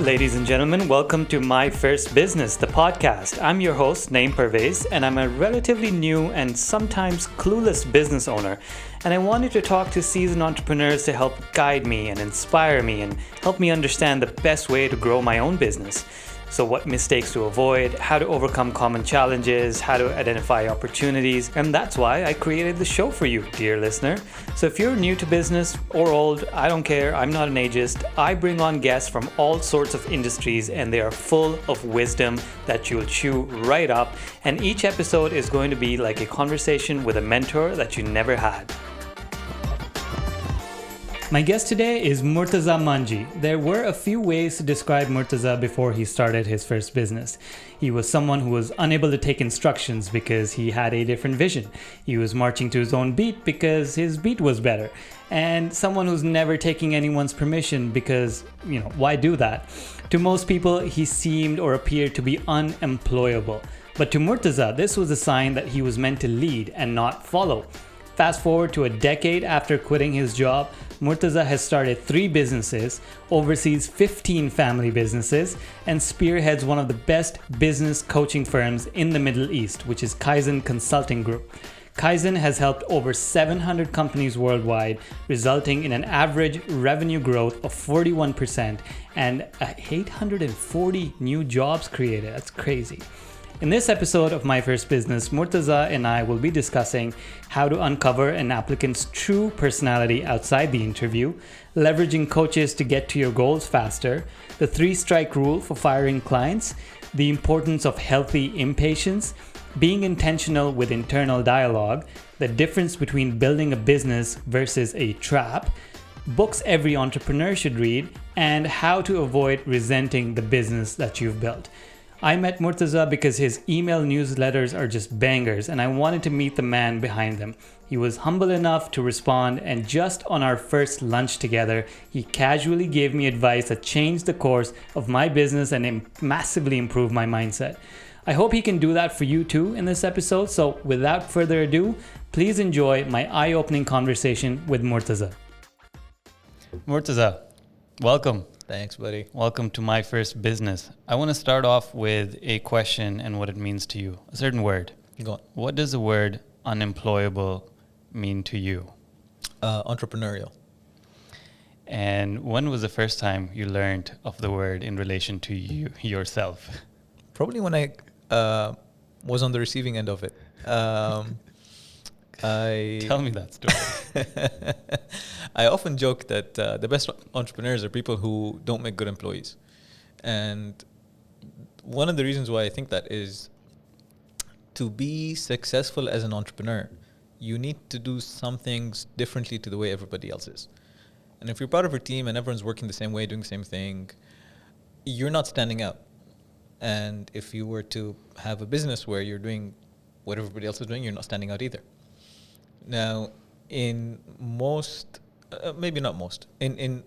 Ladies and gentlemen, welcome to My First Business, the podcast. I'm your host, Naeem Pervez, and I'm a relatively new and sometimes clueless business owner. And I wanted to talk to seasoned entrepreneurs to help guide me and inspire me and help me understand the best way to grow my own business. So, what mistakes to avoid, how to overcome common challenges, how to identify opportunities, and that's why I created the show for you, dear listener. So, if you're new to business or old, I don't care, I'm not an ageist. I bring on guests from all sorts of industries, and they are full of wisdom that you'll chew right up. And each episode is going to be like a conversation with a mentor that you never had. My guest today is Murtaza Manji. There were a few ways to describe Murtaza before he started his first business. He was someone who was unable to take instructions because he had a different vision. He was marching to his own beat because his beat was better. And someone who's never taking anyone's permission because, why do that? To most people, he seemed or appeared to be unemployable. But to Murtaza, this was a sign that he was meant to lead and not follow. Fast forward to a decade after quitting his job, Murtaza has started 3 businesses, oversees 15 family businesses, and spearheads one of the best business coaching firms in the Middle East, which is Kaizen Consulting Group. Kaizen has helped over 700 companies worldwide, resulting in an average revenue growth of 41% and 840 new jobs created. That's crazy. In this episode of My First Business, Murtaza and I will be discussing how to uncover an applicant's true personality outside the interview, leveraging coaches to get to your goals faster, the 3-strike rule for firing clients, the importance of healthy impatience, being intentional with internal dialogue, the difference between building a business versus a trap, books every entrepreneur should read, and how to avoid resenting the business that you've built. I met Murtaza because his email newsletters are just bangers, and I wanted to meet the man behind them. He was humble enough to respond, and just on our first lunch together, he casually gave me advice that changed the course of my business and massively improved my mindset. I hope he can do that for you too in this episode, so without further ado, please enjoy my eye-opening conversation with Murtaza. Murtaza, welcome. Thanks, buddy. Welcome to My First Business. I want to start off with a question and what it means to you. A certain word. Go on. What does the word unemployable mean to you? Entrepreneurial. And when was the first time you learned of the word in relation to you yourself? Probably when I was on the receiving end of it. Tell me that story. I often joke that the best entrepreneurs are people who don't make good employees. And one of the reasons why I think that is to be successful as an entrepreneur, you need to do some things differently to the way everybody else is. And if you're part of a team and everyone's working the same way, doing the same thing, you're not standing out. And if you were to have a business where you're doing what everybody else is doing, you're not standing out either. Now, in most, maybe not most, in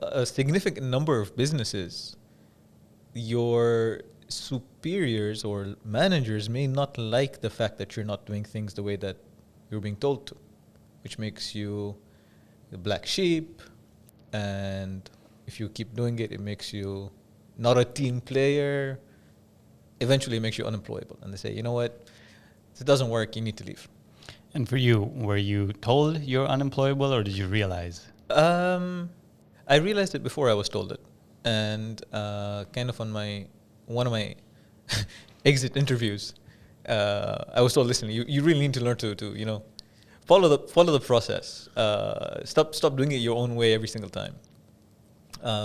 a significant number of businesses, your superiors or managers may not like the fact that you're not doing things the way that you're being told to, which makes you the black sheep. And if you keep doing it, it makes you not a team player. Eventually, it makes you unemployable. And they say, you know what, if it doesn't work, you need to leave. And for you, were you told you're unemployable or did you realize? I realized it before I was told it. And kind of on one of my exit interviews, I was told, listen, you really need to learn to follow the process. Stop doing it your own way every single time.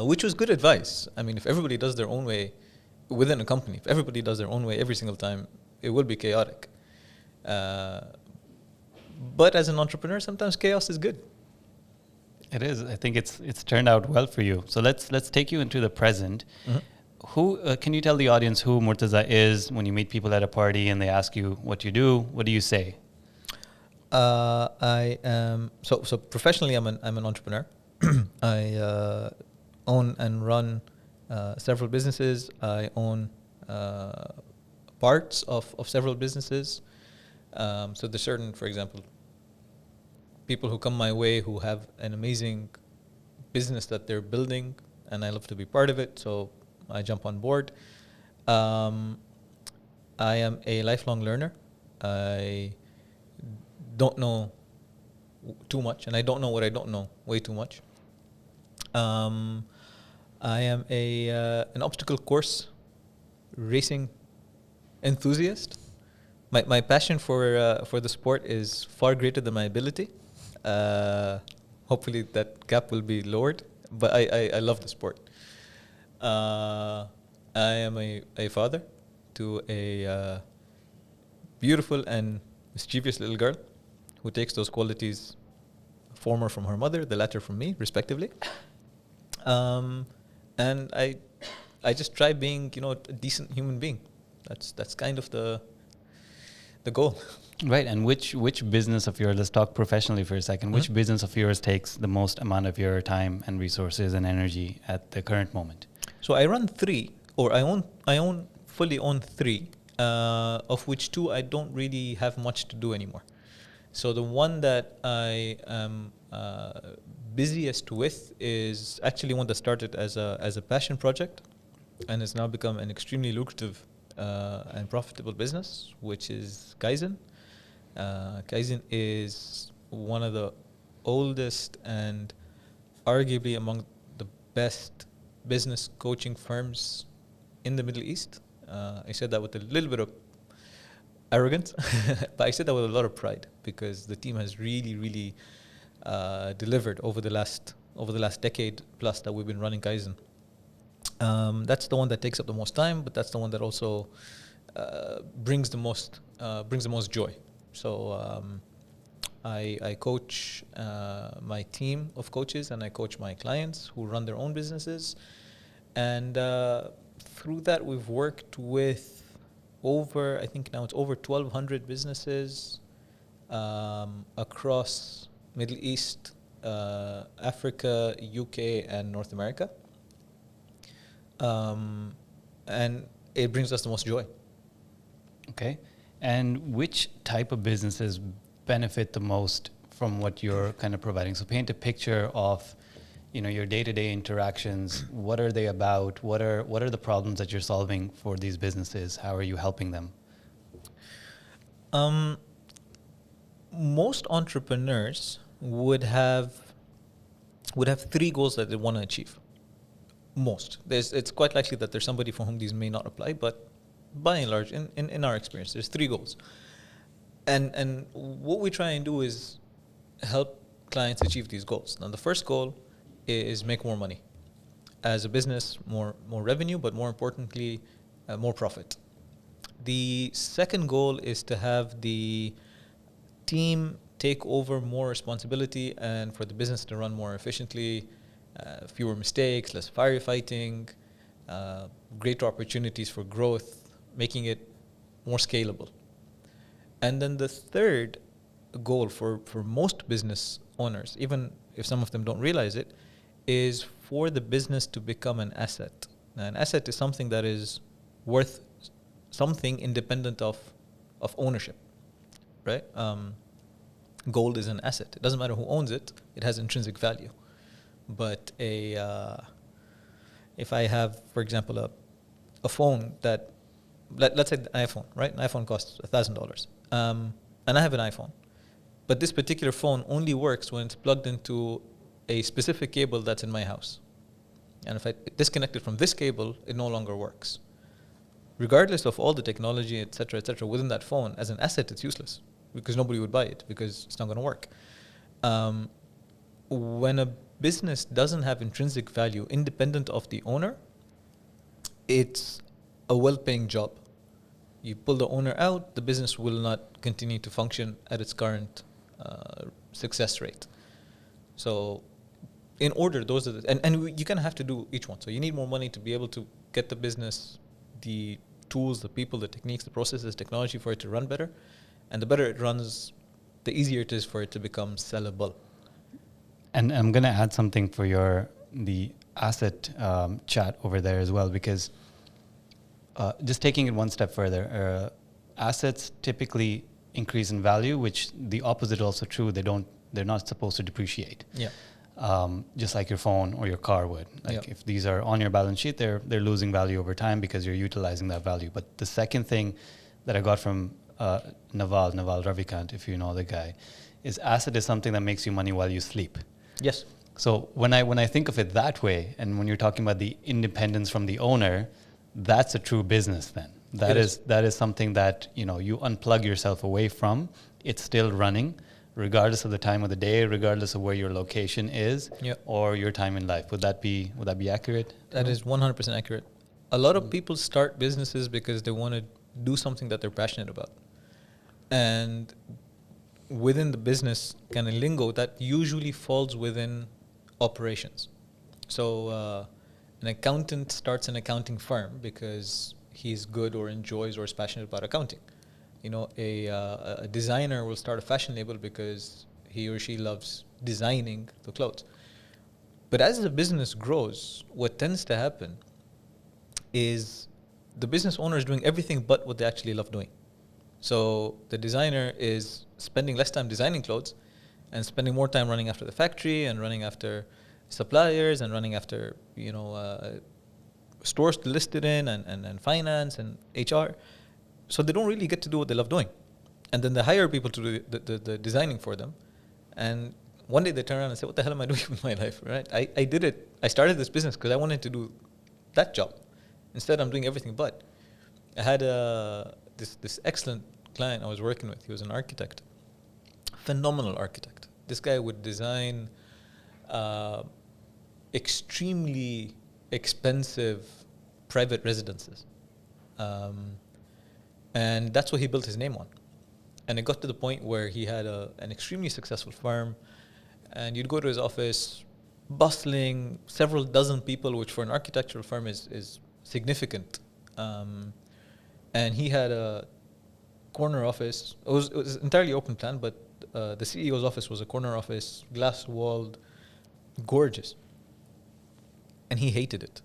Which was good advice. I mean, if everybody does their own way within a company, if everybody does their own way every single time, it will be chaotic. But as an entrepreneur, sometimes chaos is good. It is. I think it's turned out well for you. So let's take you into the present. Mm-hmm. Who can you tell the audience who Murtaza is when you meet people at a party and they ask you what you do? What do you say? I am so professionally. I'm an entrepreneur. I own and run several businesses. I own parts of several businesses. So there's certain, for example, people who come my way who have an amazing business that they're building and I love to be part of it, so I jump on board. I am a lifelong learner. I don't know too much, and I don't know what I don't know way too much. I am an obstacle course racing enthusiast. My passion for the sport is far greater than my ability. Hopefully that gap will be lowered, but I love the sport. I am a father to a beautiful and mischievous little girl who takes those qualities, former from her mother, the latter from me, respectively. And I just try being, a decent human being. That's kind of the goal. Right. And which business of yours, let's talk professionally for a second, which business of yours takes the most amount of your time and resources and energy at the current moment? So I run three, or I fully own three, of which two I don't really have much to do anymore. So the one that I am busiest with is actually one that started as a passion project and has now become an extremely lucrative and profitable business, which is Kaizen. Kaizen is one of the oldest and arguably among the best business coaching firms in the Middle East. I said that with a little bit of arrogance, but I said that with a lot of pride because the team has really, really delivered over the last decade plus that we've been running Kaizen. That's the one that takes up the most time, but that's the one that also brings the most joy. So I coach my team of coaches, and I coach my clients who run their own businesses, and through that we've worked with I think now it's over 1,200 businesses across Middle East, Africa, UK, and North America. And it brings us the most joy. Okay. And which type of businesses benefit the most from what you're kind of providing? So paint a picture of, your day-to-day interactions. What are they about? What are the problems that you're solving for these businesses? How are you helping them? Most entrepreneurs would have three goals that they want to achieve. It's quite likely that there's somebody for whom these may not apply, but by and large, in our experience, there's three goals. And what we try and do is help clients achieve these goals. Now, the first goal is make more money. As a business, more revenue, but more importantly, more profit. The second goal is to have the team take over more responsibility and for the business to run more efficiently, fewer mistakes, less firefighting, greater opportunities for growth, making it more scalable. And then the third goal for most business owners, even if some of them don't realize it, is for the business to become an asset. Now, an asset is something that is worth something independent of ownership, right? Gold is an asset. It doesn't matter who owns it. It has intrinsic value. But if I have, for example, a phone that, let's say an iPhone, right? An iPhone costs $1,000. And I have an iPhone. But this particular phone only works when it's plugged into a specific cable that's in my house. And if I disconnect it from this cable, it no longer works. Regardless of all the technology, et cetera, within that phone, as an asset, it's useless because nobody would buy it because it's not going to work. When a business doesn't have intrinsic value independent of the owner, it's a well-paying job. You pull the owner out, the business will not continue to function at its current success rate. So in order, those are and you kind of have to do each one. So you need more money to be able to get the business, the tools, the people, the techniques, the processes, technology for it to run better. And the better it runs, the easier it is for it to become sellable. And I'm going to add something for the asset chat over there as well, because just taking it one step further, assets typically increase in value, which the opposite also true. They're not supposed to depreciate. Yeah. just like your phone or your car would. Like if these are on your balance sheet, they're losing value over time because you're utilizing that value. But the second thing that I got from Naval Ravikant, if you know the guy, is asset is something that makes you money while you sleep. Yes. So when I think of it that way, and when you're talking about the independence from the owner, that's a true business then. That is something that, you know, you unplug yourself away from. It's still running, regardless of the time of the day, regardless of where your location is or your time in life. Would that be accurate? That is 100% accurate. A lot of people start businesses because they want to do something that they're passionate about. And within the business kind of lingo, that usually falls within operations. So an accountant starts an accounting firm because he's good or enjoys or is passionate about accounting. You know, a designer will start a fashion label because he or she loves designing the clothes. But as the business grows, what tends to happen is the business owner is doing everything but what they actually love doing. So the designer is spending less time designing clothes and spending more time running after the factory and running after suppliers and running after, you know, stores to list it in and finance and HR. So they don't really get to do what they love doing. And then they hire people to do the designing for them. And one day they turn around and say, what the hell am I doing with my life, right? I did it. I started this business because I wanted to do that job. Instead, I'm doing everything but. I had this excellent client I was working with. He was an architect, phenomenal architect. This guy would design extremely expensive private residences. And that's what he built his name on. And it got to the point where he had an extremely successful firm. And you'd go to his office, bustling, several dozen people, which for an architectural firm is significant. And he had a corner office. It was entirely open plan, but the CEO's office was a corner office, glass-walled, gorgeous. And he hated it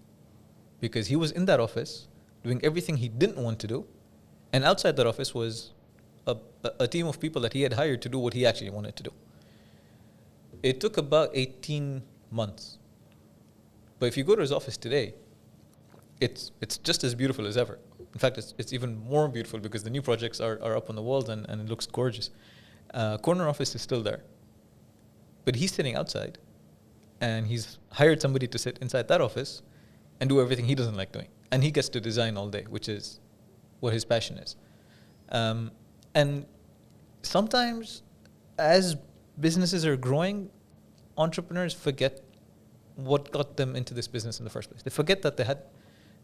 because he was in that office doing everything he didn't want to do. And outside that office was a team of people that he had hired to do what he actually wanted to do. It took about 18 months. But if you go to his office today, it's just as beautiful as ever. In fact, it's even more beautiful because the new projects are up on the walls and it looks gorgeous. Corner office is still there. But he's sitting outside and he's hired somebody to sit inside that office and do everything he doesn't like doing. And he gets to design all day, which is what his passion is. And sometimes as businesses are growing, entrepreneurs forget what got them into this business in the first place. They forget that they had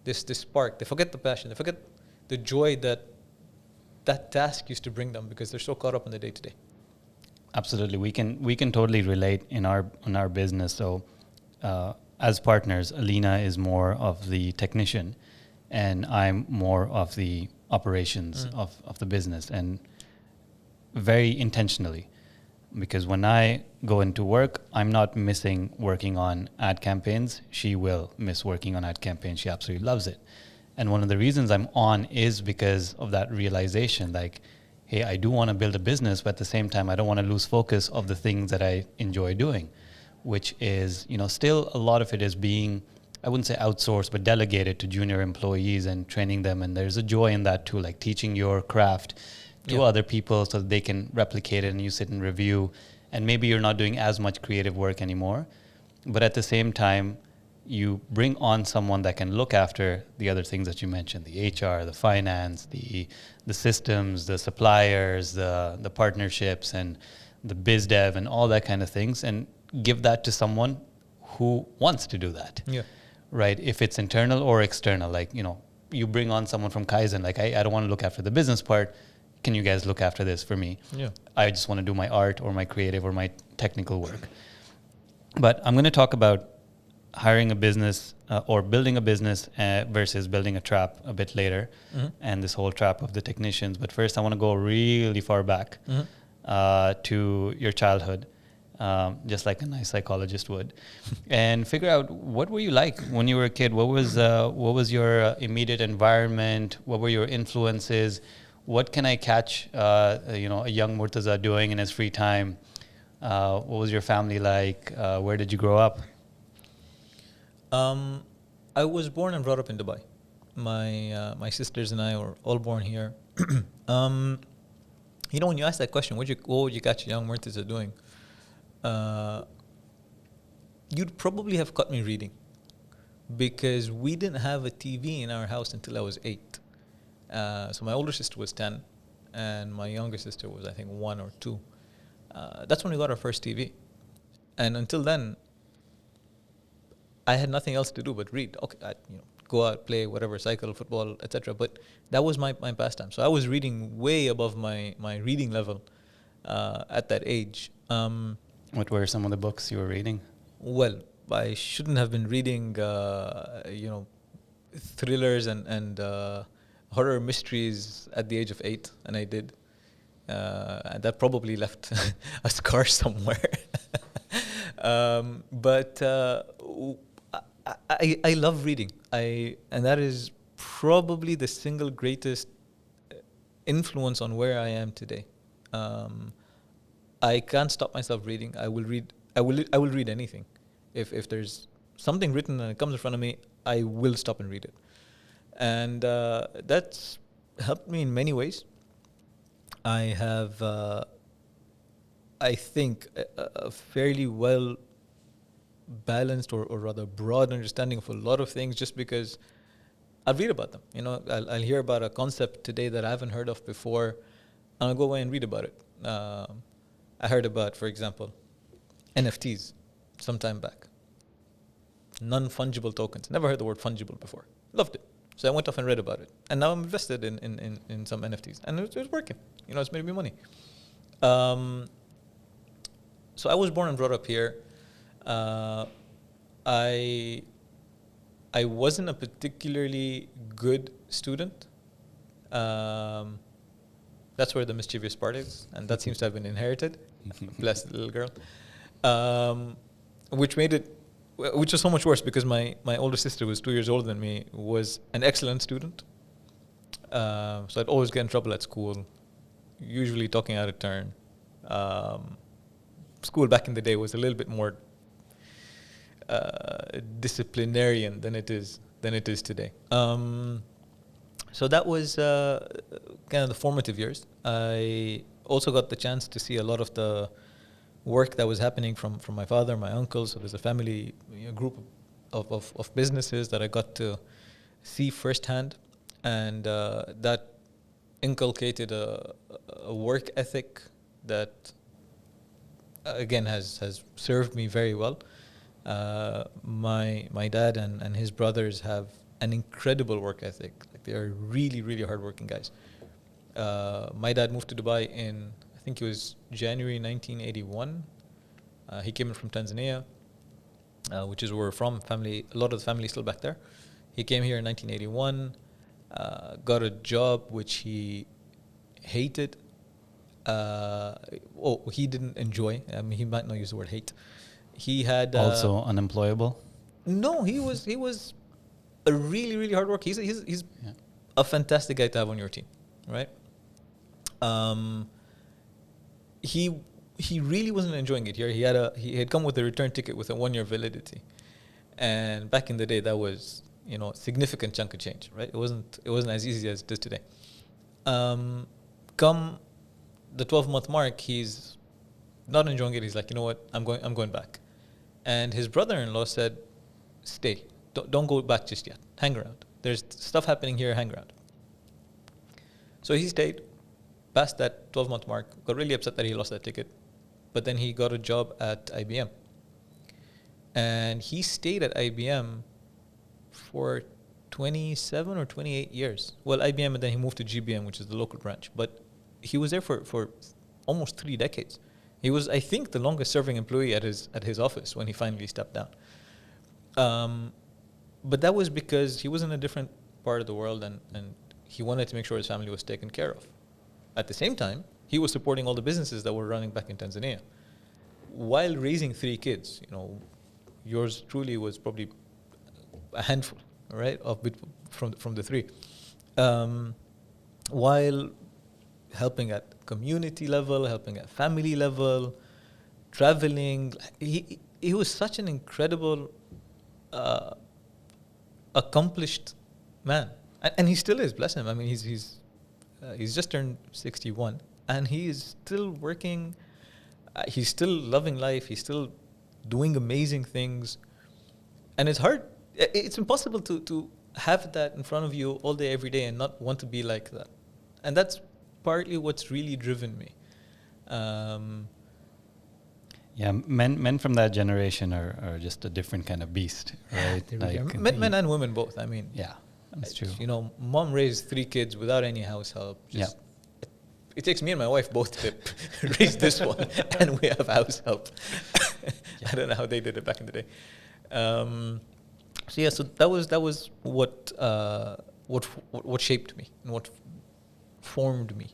this spark. They forget the passion. They forget the joy that task used to bring them because they're so caught up in the day-to-day. Absolutely. We can totally relate in our business. So as partners, Alina is more of the technician and I'm more of the operations of the business, and very intentionally, because when I go into work, I'm not missing working on ad campaigns. She will miss working on ad campaigns. She absolutely loves it. And one of the reasons I'm on is because of that realization, like, hey, I do want to build a business, but at the same time, I don't want to lose focus of the things that I enjoy doing, which is, you know, still a lot of it is being, I wouldn't say outsourced, but delegated to junior employees and training them. And there's a joy in that too, like teaching your craft to other people so that they can replicate it and you sit and review. And maybe you're not doing as much creative work anymore. But at the same time, you bring on someone that can look after the other things that you mentioned, the HR, the finance, the systems, the suppliers, the partnerships, and the biz dev and all that kind of things, and give that to someone who wants to do that. Yeah. Right? If it's internal or external, like, you know, you bring on someone from Kaizen, like, I don't want to look after the business part. Can you guys look after this for me? Yeah. I just want to do my art or my creative or my technical work. But I'm going to talk about hiring a business or building a business versus building a trap a bit later, and this whole trap of the technicians. But first, I want to go really far back to your childhood, just like a nice psychologist would, and figure out what were you like when you were a kid. What was your immediate environment? What were your influences? What can I catch a young Murtaza doing in his free time? What was your family like? Where did you grow up? I was born and brought up in Dubai. My sisters and I were all born here. When you ask that question, what would you catch young Murtaza doing? You'd probably have caught me reading, because we didn't have a TV in our house until I was 8. So my older sister was 10, and my younger sister was, I think, 1 or 2. That's when we got our first TV. And until then, I had nothing else to do but read. Okay, go out, play, whatever, cycle, football, etc. But that was my pastime. So I was reading way above my reading level at that age. What were some of the books you were reading? Well, I shouldn't have been reading, thrillers and horror mysteries at the age of 8, and I did. And that probably left a scar somewhere. But I love reading. And that is probably the single greatest influence on where I am today. I can't stop myself reading. I will read anything. If there's something written and it comes in front of me, I will stop and read it. And that's helped me in many ways. I have, I think, a fairly well balanced or rather broad understanding of a lot of things, just because I'll read about them. I'll hear about a concept today that I haven't heard of before, and I'll go away and read about it. I heard about, for example, NFTs some time back. Non-fungible tokens. Never heard the word fungible before. Loved it. So I went off and read about it. And now I'm invested in some NFTs. And it was working. It's made me money. So I was born and brought up here. I wasn't a particularly good student. That's where the mischievous part is. And that seems to have been inherited. Bless the little girl. Which was so much worse, because my older sister, was 2 years older than me, was an excellent student. So I'd always get in trouble at school, usually talking out of turn. School back in the day was a little bit more disciplinarian than it is today. So that was kind of the formative years. I also got the chance to see a lot of the work that was happening from my father, my uncles. So there's a family group of businesses that I got to see firsthand, and that inculcated a work ethic that again has served me very well. My dad and his brothers have an incredible work ethic. Like, they are really, really hardworking guys. My dad moved to Dubai in, I think it was January 1981. He came in from Tanzania, which is where we're from. A lot of the family is still back there. He came here in 1981, got a job which he hated. He didn't enjoy. I mean, he might not use the word hate. He had also unemployable. No, he was a really, really hard worker. He's a fantastic guy to have on your team, right? He really wasn't enjoying it here. He had come with a return ticket with a 1-year validity, and back in the day, that was a significant chunk of change, right? It wasn't as easy as it is today. Come the 12-month mark, he's not enjoying it. He's like, you know what, I'm going back. And his brother-in-law said, stay, don't go back just yet. Hang around. There's stuff happening here. Hang around. So he stayed past that 12-month mark. Got really upset that he lost that ticket. But then he got a job at IBM. And he stayed at IBM for 27 or 28 years. Well, IBM, and then he moved to GBM, which is the local branch. But he was there for almost 3 decades. He was, I think, the longest serving employee at his office when he finally stepped down. But that was because he was in a different part of the world, and he wanted to make sure his family was taken care of. At the same time, he was supporting all the businesses that were running back in Tanzania while raising 3 kids. Yours truly was probably a handful, right, from the 3. While helping at community level, helping at family level, traveling. He was such an incredible, accomplished man, and he still is. Bless him. I mean, he's just turned 61, and he is still working. He's still loving life. He's still doing amazing things, and it's hard. It's impossible to have that in front of you all day, every day, and not want to be like that. And that's partly what's really driven me. Yeah, men from that generation are just a different kind of beast, right? Like men and women both. I mean, yeah, that's true. You know, mom raised 3 kids without any house help. Just it takes me and my wife both to raise this one, and we have house help. I don't know how they did it back in the day. So that was what shaped me and what formed me.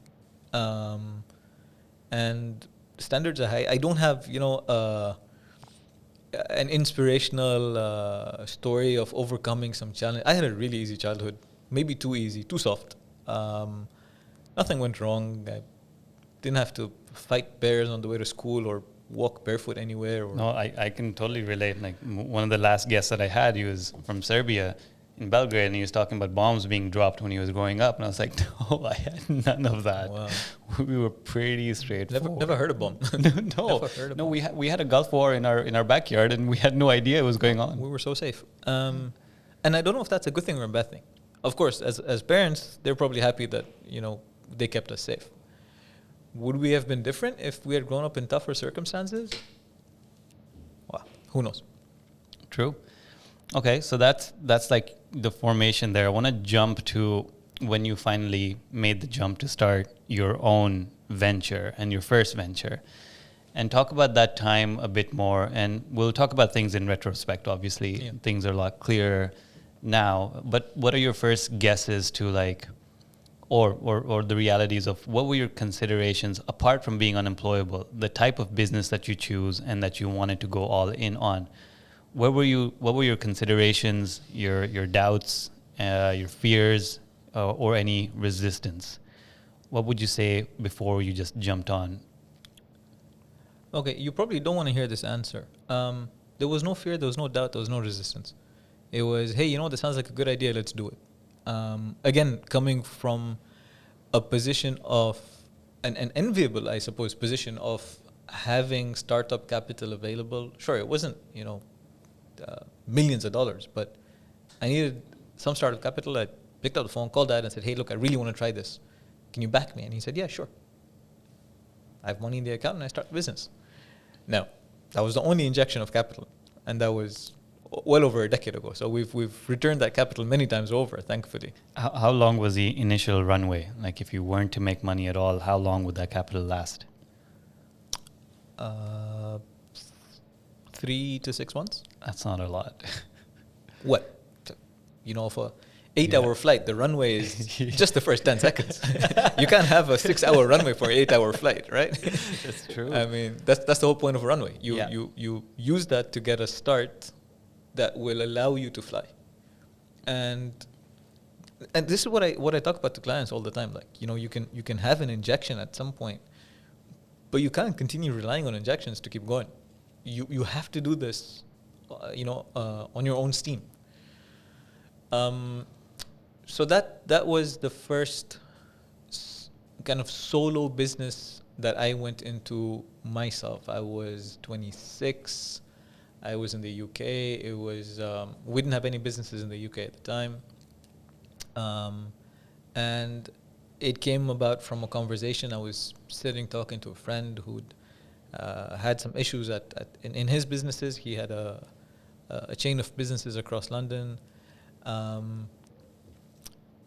And standards are high. I don't have, an inspirational story of overcoming some challenge. I had a really easy childhood, maybe too easy, too soft. Nothing went wrong. I didn't have to fight bears on the way to school or walk barefoot anywhere. No, I can totally relate. Like one of the last guests that I had, he was from Serbia in Belgrade, and he was talking about bombs being dropped when he was growing up. And I was like, no, I had none of that. Wow. We were pretty straightforward. Never heard of bomb. No. We had a Gulf War in our backyard, and we had no idea it was going on. We were so safe. And I don't know if that's a good thing or a bad thing. Of course, as parents, they're probably happy that, they kept us safe. Would we have been different if we had grown up in tougher circumstances? Well, who knows? True. Okay, so that's like the formation there. I want to jump to when you finally made the jump to start your own venture and your first venture, and talk about that time a bit more. And we'll talk about things in retrospect. Obviously, things are a lot clearer now. But what are your first guesses to like, or the realities of what were your considerations apart from being unemployable? The type of business that you choose and that you wanted to go all in on. What were your considerations, your doubts, your fears, or any resistance? What would you say before you just jumped on? Okay, you probably don't want to hear this answer. There was no fear, there was no doubt, there was no resistance. It was, hey, this sounds like a good idea, let's do it. Again, coming from a position of, an enviable, I suppose, position of having startup capital available. Sure, it wasn't, millions of dollars, but I needed some startup capital. I picked up the phone, called Dad and said, hey, look, I really want to try this. Can you back me? And he said, yeah, sure. I have money in the account and I start the business. Now, that was the only injection of capital, and that was well over a decade ago. So we've returned that capital many times over, thankfully. How long was the initial runway? Like if you weren't to make money at all, how long would that capital last? 3 to 6 months. That's not a lot. What? For 8-hour flight, the runway is just the first 10 seconds. You can't have a 6-hour runway for an 8-hour flight, right? That's true. I mean, that's the whole point of a runway. You use that to get a start that will allow you to fly. And this is what I talk about to clients all the time. Like, you can have an injection at some point, but you can't continue relying on injections to keep going. You have to do this, on your own steam. So that was the first kind of solo business that I went into myself. I was 26. I was in the UK. It was we didn't have any businesses in the UK at the time, and it came about from a conversation. I was sitting talking to a friend who'd had some issues in his businesses. He had a chain of businesses across London.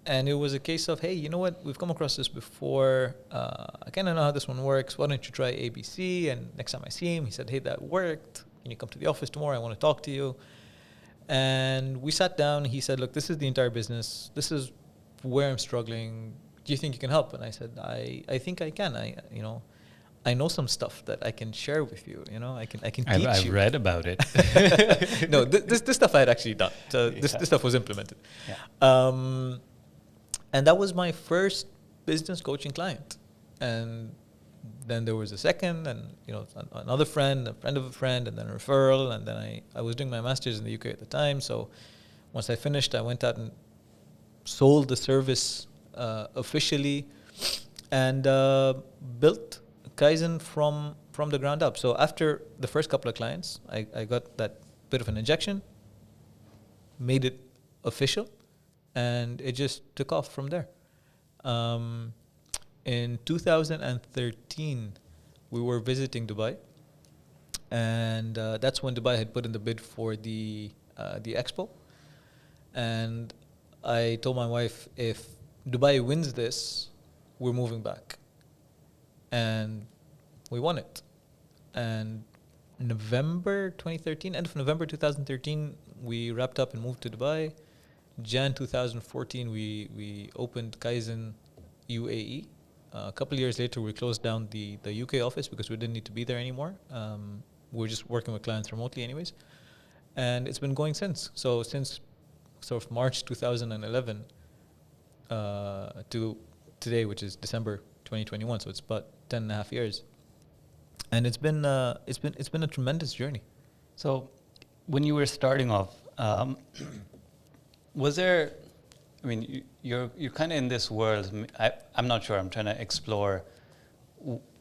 And it was a case of, hey, you know what? We've come across this before. I kind of know how this one works. Why don't you try ABC? And next time I see him, he said, hey, that worked. Can you come to the office tomorrow? I want to talk to you. And we sat down. He said, look, this is the entire business. This is where I'm struggling. Do you think you can help? And I said, I think I can. I know some stuff that I can share with you. I can teach you. I've read about it. No, this stuff I had actually done. So this stuff was implemented. And that was my first business coaching client. And then there was a second, and another friend, a friend of a friend, and then a referral, and then I was doing my master's in the UK at the time. So once I finished, I went out and sold the service officially, and built Kaizen from the ground up. So after the first couple of clients, I got that bit of an injection, made it official, and it just took off from there. In 2013, we were visiting Dubai, and that's when Dubai had put in the bid for the expo. And I told my wife, if Dubai wins this, we're moving back. And we won it. And November 2013, end of November 2013, we wrapped up and moved to Dubai. Jan 2014, we opened Kaizen UAE. A couple of years later, we closed down the UK office because we didn't need to be there anymore. We were just working with clients remotely anyways. And it's been going since. So since sort of March 2011 to today, which is December 2021. So it's about 10 and a half years. And it's been a tremendous journey. So when you were starting off, was there, I mean, you're kind of in this world. I'm not sure. I'm trying to explore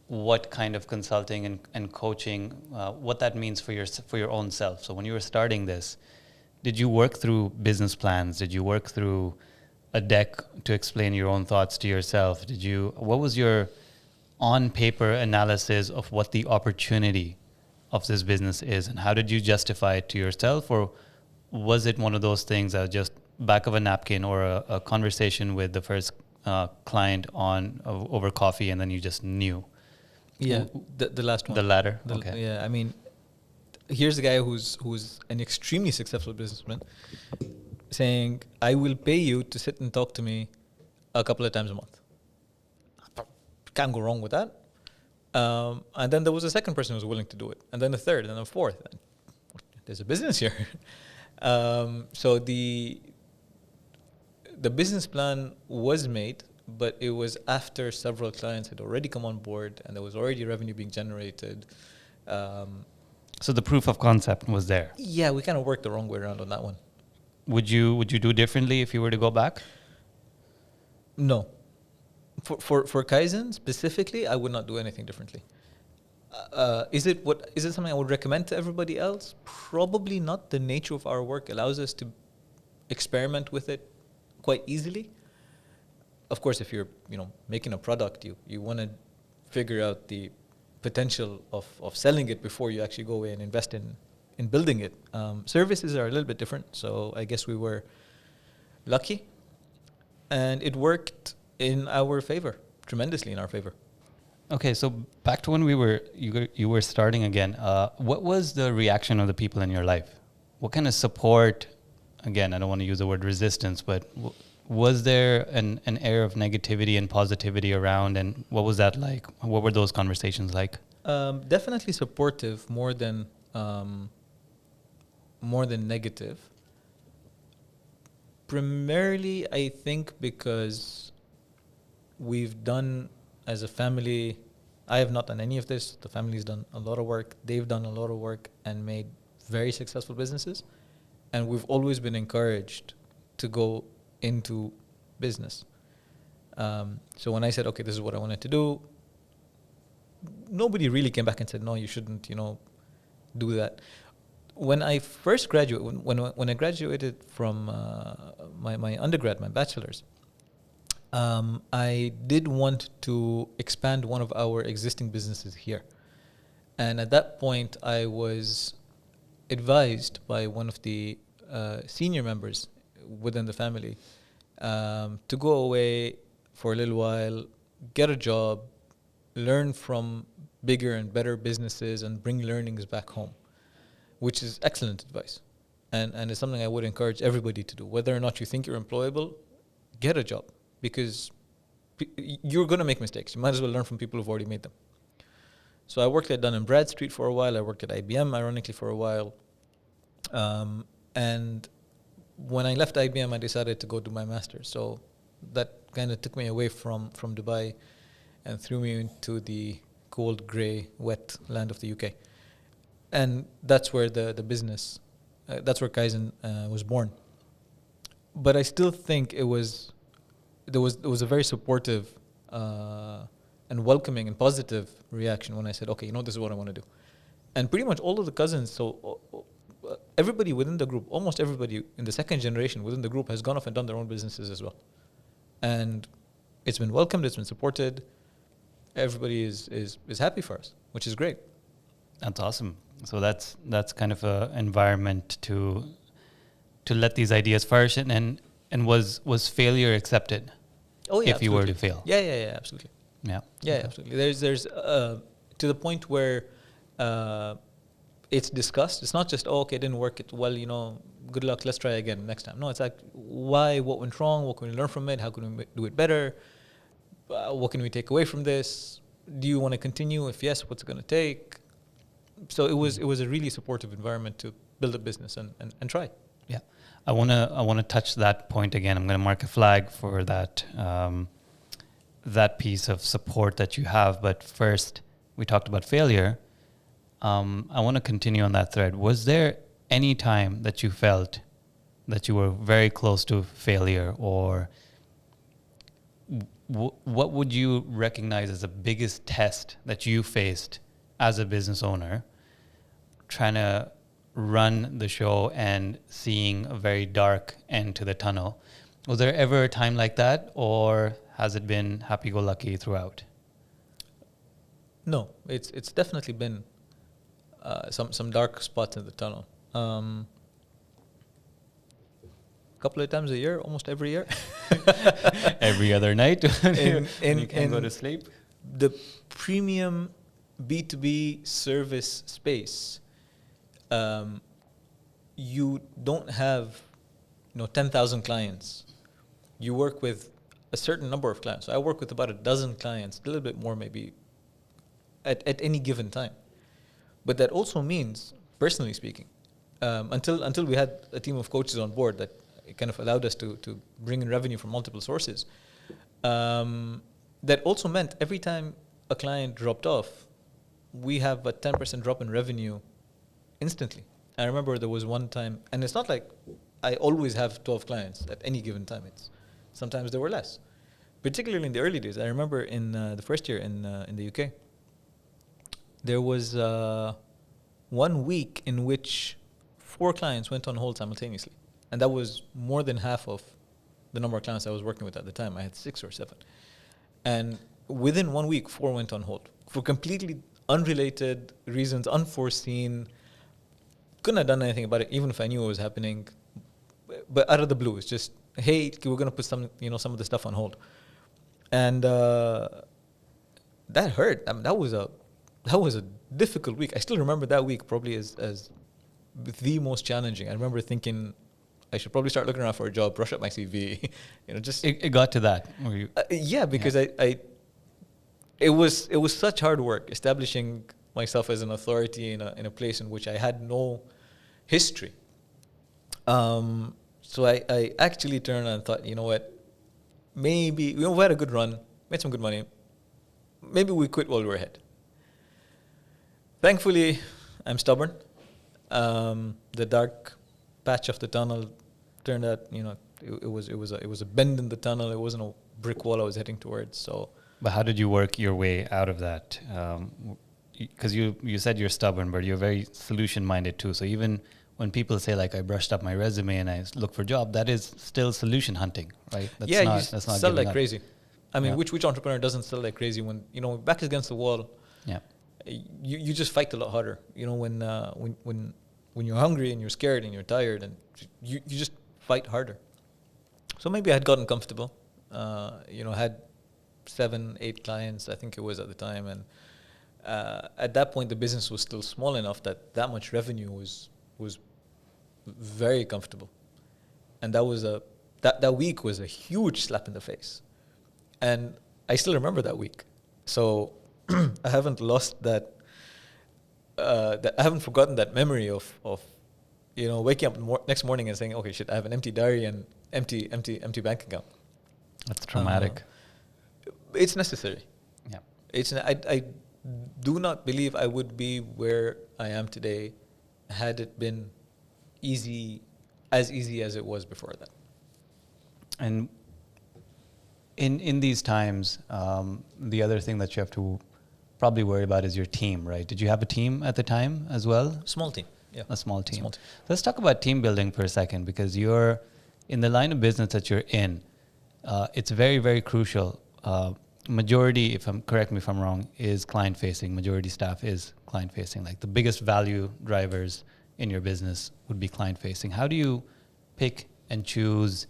what kind of consulting and coaching, what that means for your own self. So when you were starting this, did you work through business plans? Did you work through a deck to explain your own thoughts to yourself? What was your on paper analysis of what the opportunity of this business is, and how did you justify it to yourself? Or was it one of those things that just back of a napkin, or a conversation with the first client over coffee, and then you just knew? Yeah, the last one. The latter. Okay. Yeah, I mean, here's a guy who's an extremely successful businessman saying, I will pay you to sit and talk to me a couple of times a month. Can't go wrong with that. And then there was a second person who was willing to do it, and then a third, and then a fourth. And there's a business here. So the business plan was made, but it was after several clients had already come on board, and there was already revenue being generated. So the proof of concept was there. Yeah, we kind of worked the wrong way around on that one. Would you do differently if you were to go back? No. For Kaizen specifically, I would not do anything differently. Is it something I would recommend to everybody else? Probably not. The nature of our work allows us to experiment with it quite easily. Of course, if you're making a product, you want to figure out the potential of selling it before you actually go away and invest in building it. Services are a little bit different, so I guess we were lucky, and it worked in our favor, tremendously in our favor. Okay, so back to when you were starting again. What was the reaction of the people in your life? What kind of support? Again, I don't want to use the word resistance, but was there an air of negativity and positivity around? And what was that like? What were those conversations like? Definitely supportive, more than negative. Primarily, I think because we've done, as a family, I have not done any of this. The family's done a lot of work. They've done a lot of work and made very successful businesses. And we've always been encouraged to go into business. So when I said, okay, this is what I wanted to do, nobody really came back and said, no, you shouldn't, do that. When I first graduated, when I graduated from my undergrad, my bachelor's, I did want to expand one of our existing businesses here. And at that point, I was advised by one of the senior members within the family to go away for a little while, get a job, learn from bigger and better businesses, and bring learnings back home, which is excellent advice. And it's something I would encourage everybody to do. Whether or not you think you're employable, get a job, because you're going to make mistakes. You might as well learn from people who've already made them. So I worked at Dun & Bradstreet for a while. I worked at IBM, ironically, for a while. And when I left IBM, I decided to go do my master's. So that kind of took me away from Dubai and threw me into the cold, grey, wet land of the UK. And that's where the business, that's where Kaizen was born. But I still think there was a very supportive and welcoming and positive reaction when I said, okay, this is what I want to do. And pretty much all of the cousins, so everybody within the group, almost everybody in the second generation within the group has gone off and done their own businesses as well. And it's been welcomed, it's been supported. Everybody is happy for us, which is great. That's awesome. So that's kind of a environment to let these ideas flourish, and was failure accepted? Oh yeah, if you were to fail. Yeah, absolutely. Yeah. Yeah, absolutely. There's to the point where it's discussed. It's not just, okay, it didn't work. Good luck. Let's try again next time. No, it's like, why? What went wrong? What can we learn from it? How can we do it better? What can we take away from this? Do you want to continue? If yes, what's it going to take? So it was a really supportive environment to build a business and try. Yeah, I wanna touch that point again. I'm gonna mark a flag for that that piece of support that you have. But first, we talked about failure. I want to continue on that thread. Was there any time that you felt that you were very close to failure, or what would you recognize as the biggest test that you faced as a business owner, trying to run the show and seeing a very dark end to the tunnel? Was there ever a time like that, or has it been happy-go-lucky throughout? No, it's definitely been some dark spots in the tunnel. Couple of times a year, almost every year. Every other night when you can't go to sleep. The premium B2B service space, you don't have 10,000 clients. You work with a certain number of clients. So I work with about a dozen clients, a little bit more maybe, at any given time. But that also means, personally speaking, until we had a team of coaches on board that kind of allowed us to bring in revenue from multiple sources, that also meant every time a client dropped off, we have a 10% drop in revenue instantly. I remember there was one time, and it's not like I always have 12 clients at any given time. Sometimes there were less, particularly in the early days. I remember in the first year in the UK, there was 1 week in which 4 clients went on hold simultaneously. And that was more than half of the number of clients I was working with at the time. I had 6 or 7. And within 1 week, 4 went on hold for completely unrelated reasons, unforeseen. Couldn't have done anything about it, even if I knew it was happening. But out of the blue, it's just, hey, we're going to put some of the stuff on hold. And that hurt. I mean, that was a difficult week. I still remember that week probably as the most challenging. I remember thinking, I should probably start looking around for a job, brush up my CV, just. It got to that. Yeah, because it was such hard work establishing myself as an authority in a place in which I had no history. So I actually turned and thought, you know what, maybe we had a good run, made some good money. Maybe we quit while we were ahead. Thankfully, I'm stubborn. The dark patch of the tunnel turned out, it was a bend in the tunnel. It wasn't a brick wall I was heading towards. So, but how did you work your way out of that? Because you said you're stubborn, but you're very solution minded too. So even when people say like I brushed up my resume and I look for a job, that is still solution hunting, right? That's not sell like up. Crazy. I mean, which entrepreneur doesn't sell like crazy when back against the wall? Yeah. You just fight a lot harder. When you're hungry and you're scared and you're tired, and you just fight harder. So maybe I had gotten comfortable. Had 7, 8 clients, I think it was at the time, and at that point the business was still small enough that much revenue was very comfortable, and that week was a huge slap in the face, and I still remember that week. So I haven't lost that. I haven't forgotten that memory of waking up next morning and saying, okay, shit, I have an empty diary and empty bank account. That's traumatic. It's necessary. Yeah. I do not believe I would be where I am today had it been easy as it was before that. And in these times, the other thing that you have to probably worry about is your team, right? Did you have a team at the time as well? Small team, yeah. A small team. Small team. Let's talk about team building for a second, because you're in the line of business that you're in. It's very, very crucial. Majority, correct me if I'm wrong, is client facing. Majority staff is client facing. Like the biggest value drivers in your business would be client facing. How do you pick and choose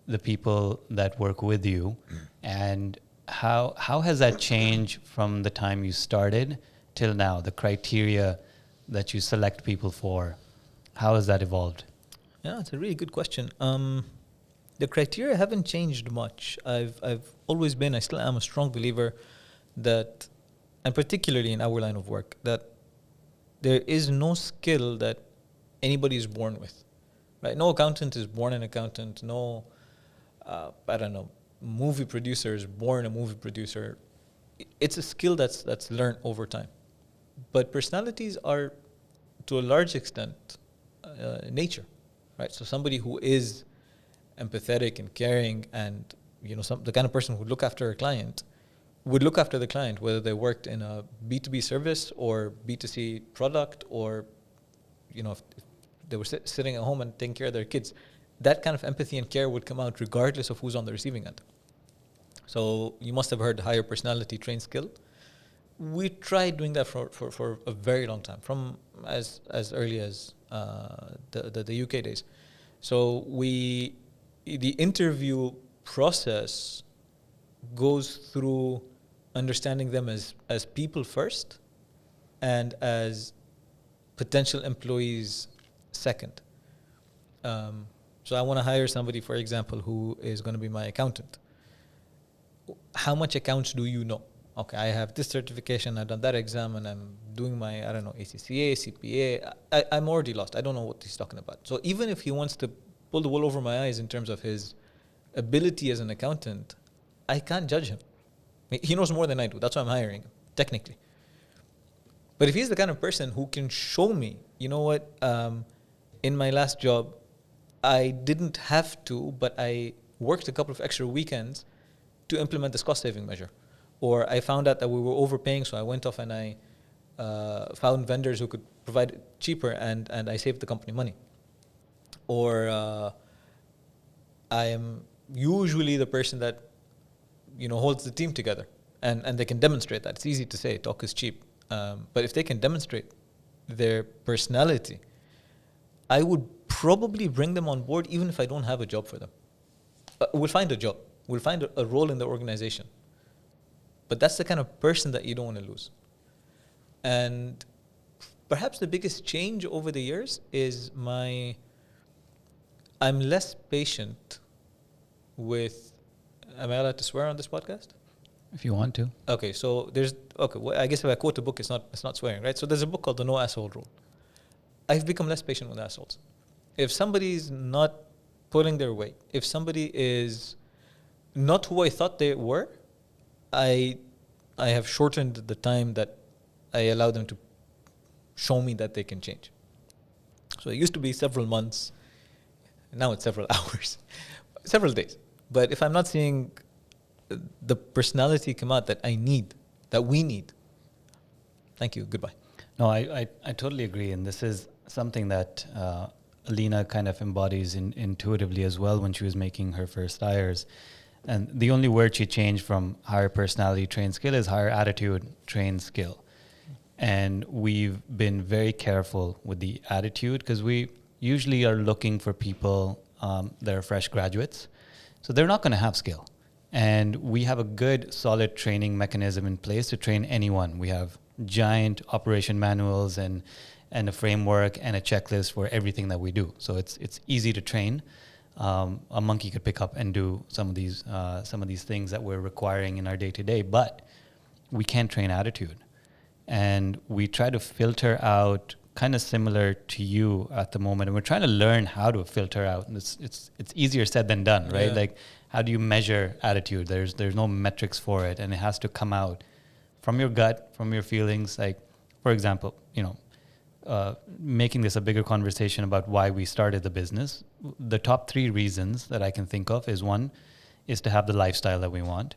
the people that work with you, and how has that changed from the time you started till now? The criteria that you select people for, how has that evolved? Yeah, it's a really good question. The criteria haven't changed much. I've always been, I still am a strong believer that, and particularly in our line of work, that there is no skill that anybody is born with, right? No accountant is born an accountant. No, movie producer is born a movie producer. It's a skill that's learned over time. But personalities are, to a large extent, nature, right? So somebody who is empathetic and caring, and the kind of person who would look after a client would look after the client, whether they worked in a B2B service or B2C product, or if they were sitting at home and taking care of their kids. That kind of empathy and care would come out regardless of who's on the receiving end. So you must have heard higher personality train skill. We tried doing that for a very long time, from as early as the UK days. So the interview process goes through understanding them as people first, and as potential employees second. So I want to hire somebody, for example, who is going to be my accountant. How much accounts do you know? Okay, I have this certification, I've done that exam, and I'm doing my, ACCA, CPA. I'm already lost. I don't know what he's talking about. So even if he wants to pull the wool over my eyes in terms of his ability as an accountant, I can't judge him. He knows more than I do. That's why I'm hiring him, technically. But if he's the kind of person who can show me, in my last job, I didn't have to, but I worked a couple of extra weekends to implement this cost-saving measure. Or I found out that we were overpaying, so I went off and I found vendors who could provide it cheaper, and I saved the company money. Or I am usually the person that holds the team together, and they can demonstrate that. It's easy to say, talk is cheap. But if they can demonstrate their personality, I would probably bring them on board even if I don't have a job for them. We'll find a job. We'll find a role in the organization. But that's the kind of person that you don't want to lose. And perhaps the biggest change over the years is I'm less patient with, am I allowed to swear on this podcast? If you want to. Okay, so I guess if I quote a book, it's not swearing, right? So there's a book called The No Asshole Rule. I've become less patient with assholes. If somebody's not pulling their weight, if somebody is not who I thought they were, I have shortened the time that I allow them to show me that they can change. So it used to be several months. Now it's several hours, several days. But if I'm not seeing the personality come out that we need, thank you, goodbye. No, I totally agree. And this is something that Alina kind of embodies intuitively as well when she was making her first hires. And the only word she changed from higher personality trained skill is higher attitude trained skill. And we've been very careful with the attitude, because we usually are looking for people that are fresh graduates. So they're not going to have skill. And we have a good, solid training mechanism in place to train anyone. We have giant operation manuals and a framework and a checklist for everything that we do. So it's easy to train. A monkey could pick up and do some of these things that we're requiring in our day-to-day, but we can't train attitude. And we try to filter out, kind of similar to you at the moment, and we're trying to learn how to filter out. And it's easier said than done, right? Yeah. Like, how do you measure attitude? There's no metrics for it, and it has to come out from your gut, from your feelings. Like, for example, making this a bigger conversation about why we started the business. The top 3 reasons that I can think of is, 1 is to have the lifestyle that we want.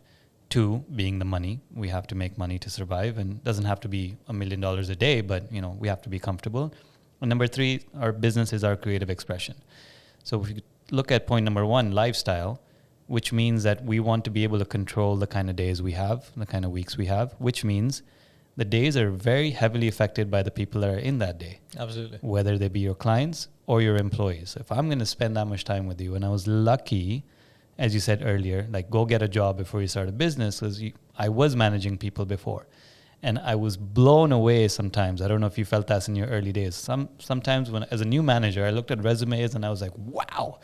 2 being the money. We have to make money to survive, and it doesn't have to be $1 million a day, but we have to be comfortable. And number 3, our business is our creative expression. So if you look at point number 1, lifestyle, which means that we want to be able to control the kind of days we have, the kind of weeks we have, which means the days are very heavily affected by the people that are in that day. Absolutely. Whether they be your clients or your employees. So if I'm going to spend that much time with you, and I was lucky, as you said earlier, like go get a job before you start a business, because I was managing people before. And I was blown away sometimes. I don't know if you felt that in your early days. Sometimes when, as a new manager, I looked at resumes and I was like, wow,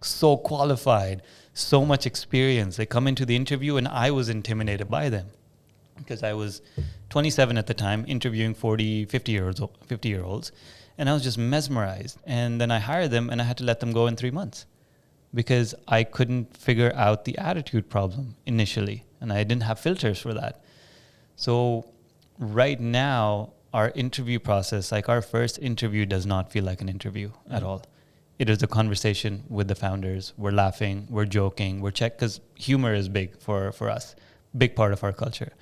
so qualified, so much experience. They come into the interview and I was intimidated by them because I was 27 at the time, interviewing 50-year-olds. And I was just mesmerized. And then I hired them and I had to let them go in 3 months because I couldn't figure out the attitude problem initially. And I didn't have filters for that. So right now, our interview process, like our first interview does not feel like an interview at all. It is a conversation with the founders. We're laughing, we're joking, we're because humor is big for us, big part of our culture.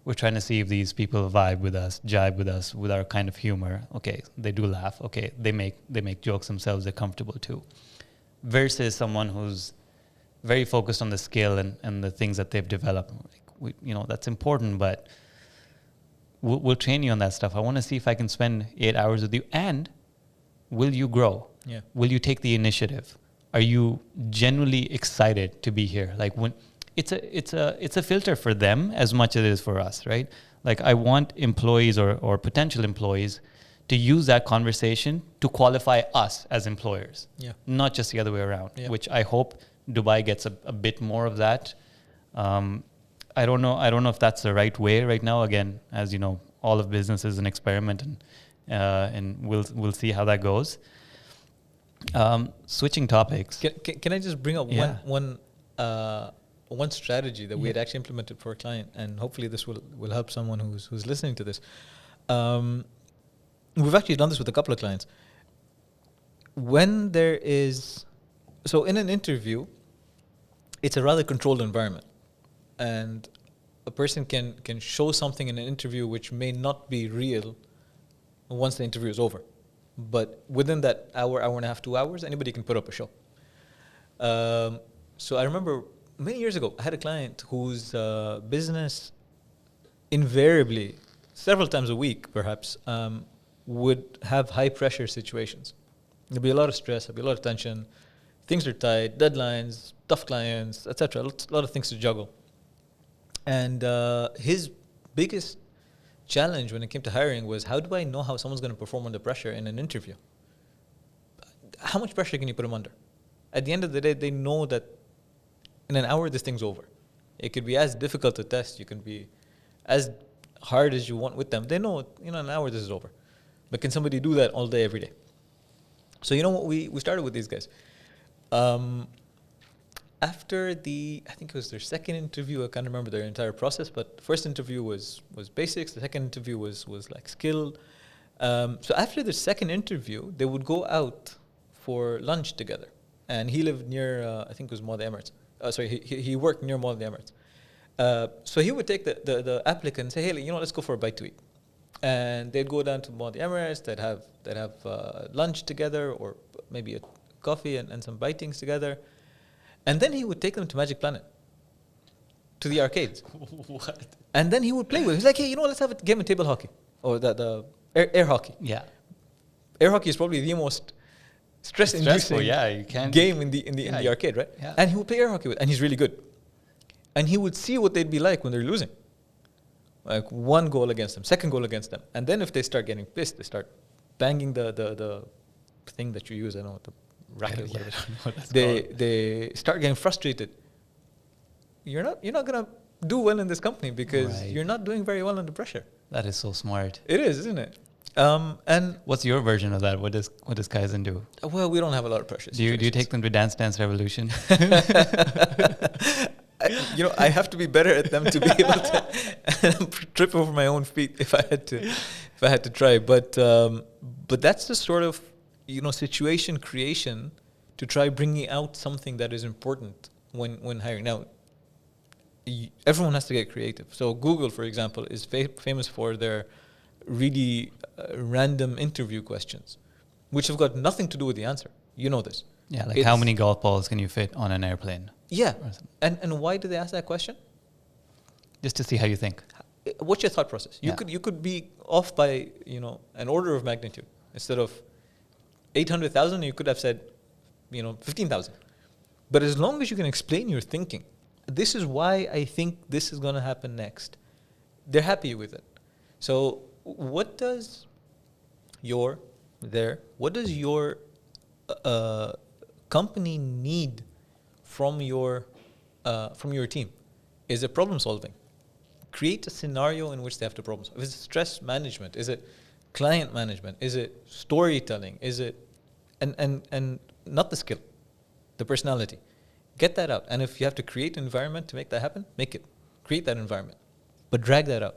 We're trying to see if these people vibe with us, jibe with us, with our kind of humor. Okay, they do laugh. Okay, they make jokes themselves, they're comfortable too. Versus someone who's very focused on the skill and the things that they've developed. Like that's important, but we'll train you on that stuff. I want to see if I can spend 8 hours with you. And will you grow? Yeah. Will you take the initiative? Are you genuinely excited to be here? Like when it's a filter for them as much as it is for us, right? Like I want employees or potential employees to use that conversation to qualify us as employers. Yeah. Not just the other way around, which I hope Dubai gets a bit more of that. I don't know if that's the right way right now. Again, as you know, all of business is an experiment, and we'll see how that goes. Switching topics. Can I just bring up one strategy that we had actually implemented for a client, and hopefully this will help someone who's listening to this. We've actually done this with a couple of clients. When there is, so in an interview, it's a rather controlled environment. And a person can show something in an interview which may not be real once the interview is over. But within that hour and a half, 2 hours, anybody can put up a show. So I remember many years ago, I had a client whose business invariably, several times a week perhaps, would have high pressure situations. There'd be a lot of stress, there'd be a lot of tension, things are tight, deadlines, tough clients, etc. A lot of things to juggle. And his biggest challenge when it came to hiring was, how do I know how someone's going to perform under pressure in an interview? How much pressure can you put them under? At the end of the day, they know that in an hour, this thing's over. It could be as difficult to test. You can be as hard as you want with them. They know, in an hour, this is over. But can somebody do that all day, every day? So you know what? We started with these guys. After I think it was their second interview, I can't remember their entire process, but the first interview was basics. The second interview was like skill. So after the second interview, they would go out for lunch together. And he lived near, I think it was Mall of the Emirates. He worked near Mall of the Emirates. So he would take the applicant and say, hey, let's go for a bite to eat. And they'd go down to Mall of the Emirates. They'd have lunch together, or maybe a coffee and some bitings together. And then he would take them to Magic Planet, to the arcades. What? And then he would play with it. He's like, hey, let's have a game of table hockey, or the air hockey. Yeah. Air hockey is probably the most stress-inducing game in the arcade, right? Yeah. And he would play air hockey with, and he's really good. And he would see what they'd be like when they're losing. Like one goal against them, second goal against them. And then if they start getting pissed, they start banging the thing that you use, I don't know, the racket, they start getting frustrated. You're not going to do well in this company because you're not doing very well under pressure. That is so smart. It is, isn't it? And what's your version of that? What does Kaizen do? Well, we don't have a lot of pressure. Do you take them to Dance Revolution? I have to be better at them to be able to trip over my own feet if I had to try. But that's the sort of situation creation to try bringing out something that is important when hiring. Now, everyone has to get creative. So Google, for example, is famous for their really random interview questions, which have got nothing to do with the answer. You know this. Yeah, like how many golf balls can you fit on an airplane? Yeah. And why do they ask that question? Just to see how you think. What's your thought process? You could be off by, an order of magnitude. Instead of 800,000, you could have said, 15,000. But as long as you can explain your thinking, this is why I think this is going to happen next, they're happy with it. So what does your company need from your team? Is it problem solving? Create a scenario in which they have to problem solve. Is it stress management? Is it client management? Is it storytelling? Is it and not the skill, the personality. Get that out. And if you have to create an environment to make that happen, make it. Create that environment. But drag that out.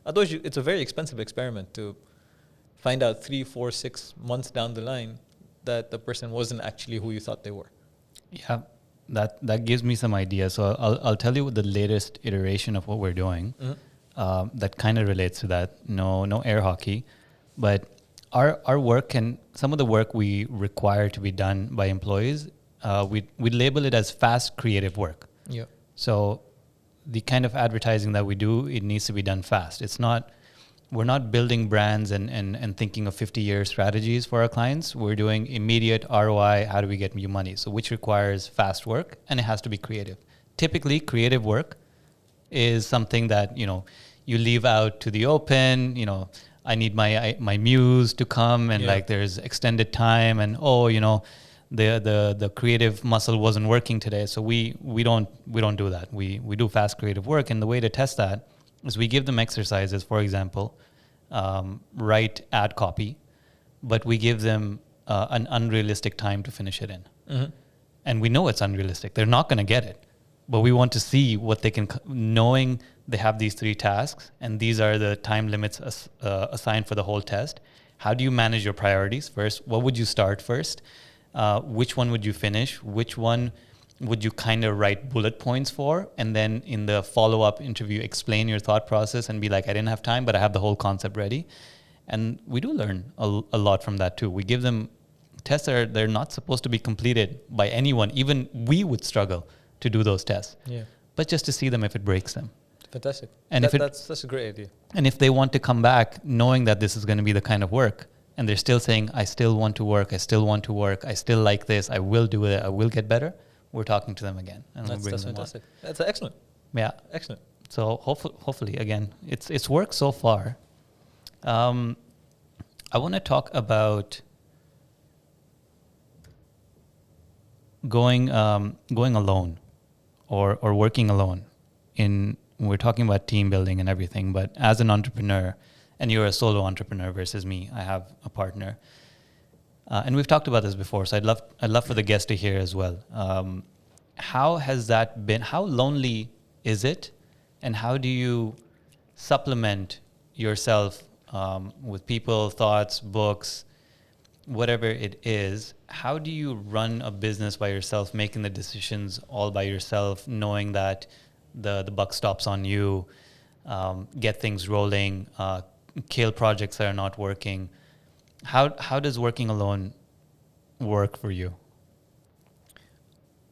Otherwise, it's a very expensive experiment to find out 3, 4, 6 months down the line that the person wasn't actually who you thought they were. Yeah, that gives me some ideas. So I'll tell you the latest iteration of what we're doing. Mm-hmm. That kind of relates to that. No air hockey, but our work and some of the work we require to be done by employees, we label it as fast creative work. Yeah. So the kind of advertising that we do, it needs to be done fast. We're not building brands and thinking of 50-year strategies for our clients. We're doing immediate ROI, how do we get you money? So which requires fast work, and it has to be creative. Typically, creative work is something that, you leave out to the open, I need my muse to come, and like there's extended time, and the creative muscle wasn't working today. So we don't do that. We do fast creative work, and the way to test that is we give them exercises. For example, write ad copy, but we give them an unrealistic time to finish it in. Mm-hmm. And we know it's unrealistic. They're not going to get it, but we want to see what they can, knowing they have these 3 tasks and these are the time limits assigned for the whole test. How do you manage your priorities first? What would you start first? Which one would you finish? Which one would you kind of write bullet points for? And then in the follow-up interview, explain your thought process and be like, I didn't have time, but I have the whole concept ready. And we do learn a lot from that too. We give them tests that they're not supposed to be completed by anyone. Even we would struggle to do those tests. Yeah. But just to see them if it breaks them. Fantastic. And that's a great idea. And if they want to come back knowing that this is going to be the kind of work, and they're still saying, I still want to work, I still like this, I will do it, I will get better, we're talking to them again. And that's fantastic. That's excellent. Yeah. Excellent. So hopefully, again, it's worked so far. I want to talk about going alone or working alone. We're talking about team building and everything, but as an entrepreneur, and you're a solo entrepreneur versus me, I have a partner. And we've talked about this before, so I'd love for the guest to hear as well. How has that been? How lonely is it? And how do you supplement yourself with people, thoughts, books, whatever it is? How do you run a business by yourself, making the decisions all by yourself, knowing that the buck stops on you, get things rolling, kill projects that are not working? How does working alone work for you?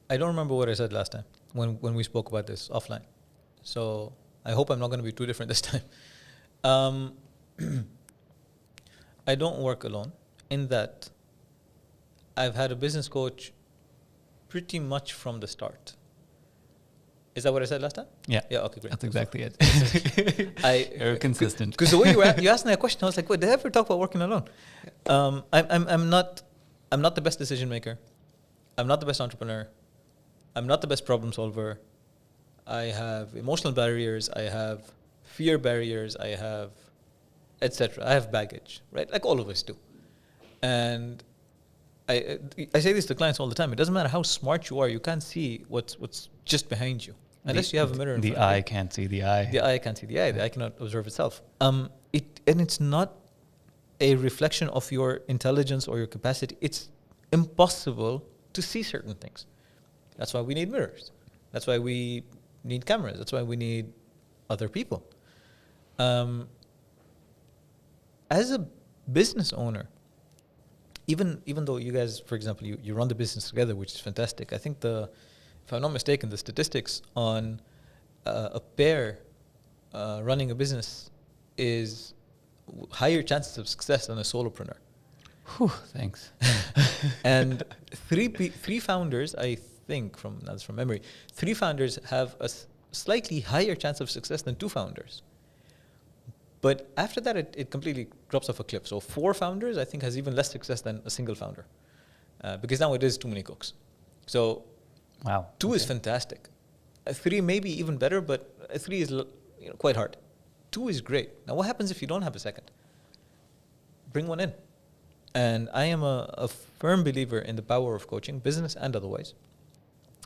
I don't remember what I said last time when we spoke about this offline. So I hope I'm not going to be too different this time. I don't work alone in that I've had a business coach pretty much from the start. Is that what I said last time? Yeah. Yeah, okay, great. That's exactly it. You're consistent. Because the way you asked me that question, I was like, wait, did I ever talk about working alone? I'm not the best decision maker. I'm not the best entrepreneur. I'm not the best problem solver. I have emotional barriers. I have fear barriers. I have etc. I have baggage, right? Like all of us do. And I say this to clients all the time. It doesn't matter how smart you are. You can't see what's just behind you. Unless you have a mirror in the front of eye you. can't see the eye. The eye can't see the eye. The eye cannot observe itself. It's not a reflection of your intelligence or your capacity. It's impossible to see certain things. That's why we need mirrors. That's why we need cameras. That's why we need other people. As a business owner, even though you guys, for example, you run the business together, which is fantastic. I think if I'm not mistaken, the statistics on a pair running a business is higher chances of success than a solopreneur. Whew, thanks. And three founders, I think, that's from memory, 3 founders have a slightly higher chance of success than 2 founders. But after that, it completely drops off a cliff. So 4 founders, I think, has even less success than a single founder. Because now it is too many cooks. So Wow. 2 is fantastic. 3 may be even better, but 3 is quite hard. 2 is great. Now, what happens if you don't have a second? Bring one in. And I am a firm believer in the power of coaching, business and otherwise.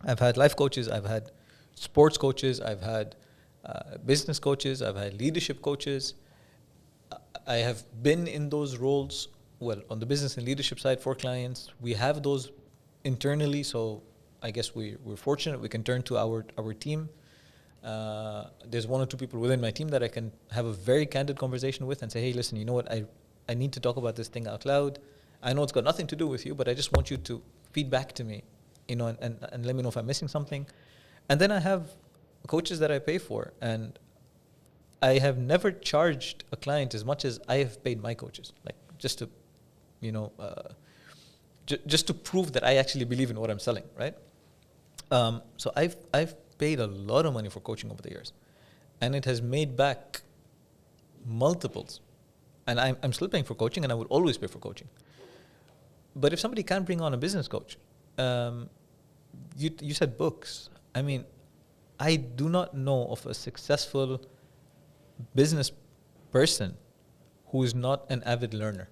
I've had life coaches, I've had sports coaches, I've had business coaches, I've had leadership coaches. I have been in those roles, on the business and leadership side for clients. We have those internally, so I guess we're fortunate. We can turn to our team. There's 1 or 2 people within my team that I can have a very candid conversation with and say, hey, listen, you know what, I need to talk about this thing out loud. I know it's got nothing to do with you, but I just want you to feed back to me, and let me know if I'm missing something. And then I have coaches that I pay for, and I have never charged a client as much as I have paid my coaches, like just to, just to prove that I actually believe in what I'm selling, right? So I've paid a lot of money for coaching over the years, and it has made back multiples. And I'm still paying for coaching, and I will always pay for coaching. But if somebody can't bring on a business coach, you said books. I mean, I do not know of a successful business person who is not an avid learner.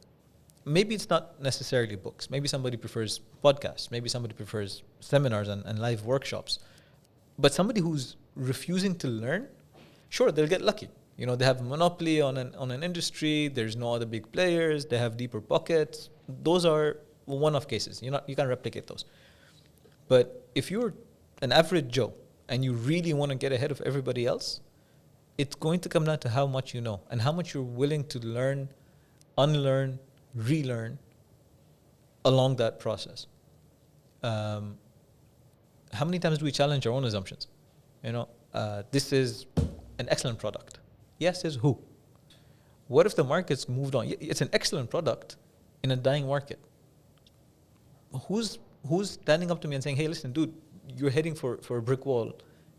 Maybe it's not necessarily books. Maybe somebody prefers podcasts. Maybe somebody prefers seminars and live workshops. But somebody who's refusing to learn, sure, they'll get lucky. They have a monopoly on an industry. There's no other big players. They have deeper pockets. Those are one-off cases. You can't replicate those. But if you're an average Joe and you really want to get ahead of everybody else, it's going to come down to how much you know and how much you're willing to learn, unlearn, relearn along that process. How many times do we challenge our own assumptions? This is an excellent product. Yes, is who? What if the market's moved on? It's an excellent product in a dying market. Who's standing up to me and saying, hey, listen, dude, you're heading for a brick wall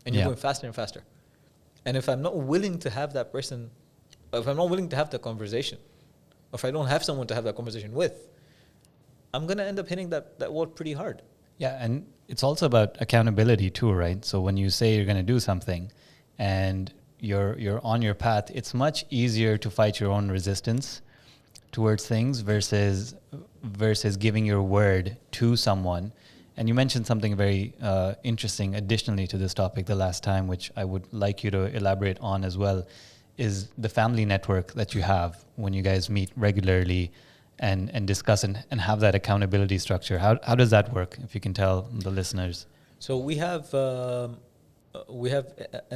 and you're going faster and faster. And if I'm not willing to have that person, if I'm not willing to have that conversation, or if I don't have someone to have that conversation with, I'm going to end up hitting that wall pretty hard. Yeah, and it's also about accountability too, right? So when you say you're going to do something and you're on your path, it's much easier to fight your own resistance towards things versus giving your word to someone. And you mentioned something very interesting additionally to this topic the last time, which I would like you to elaborate on as well, is the family network that you have when you guys meet regularly and discuss and have that accountability structure. How does that work, if you can tell the listeners? So we have an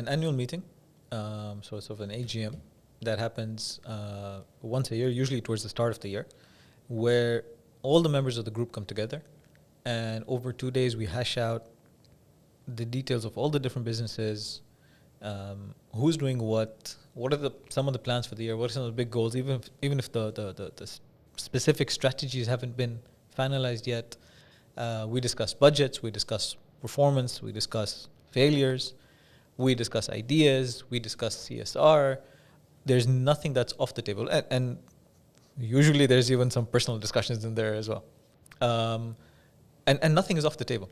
annual meeting, so it's sort of an AGM that happens once a year, usually towards the start of the year, where all the members of the group come together, and over 2 days we hash out the details of all the different businesses, who's doing what are some of the plans for the year, what are some of the big goals, even if the specific strategies haven't been finalized yet. We discuss budgets, we discuss performance, we discuss failures, we discuss ideas, we discuss CSR. There's nothing that's off the table, and usually there's even some personal discussions in there as well. And nothing is off the table.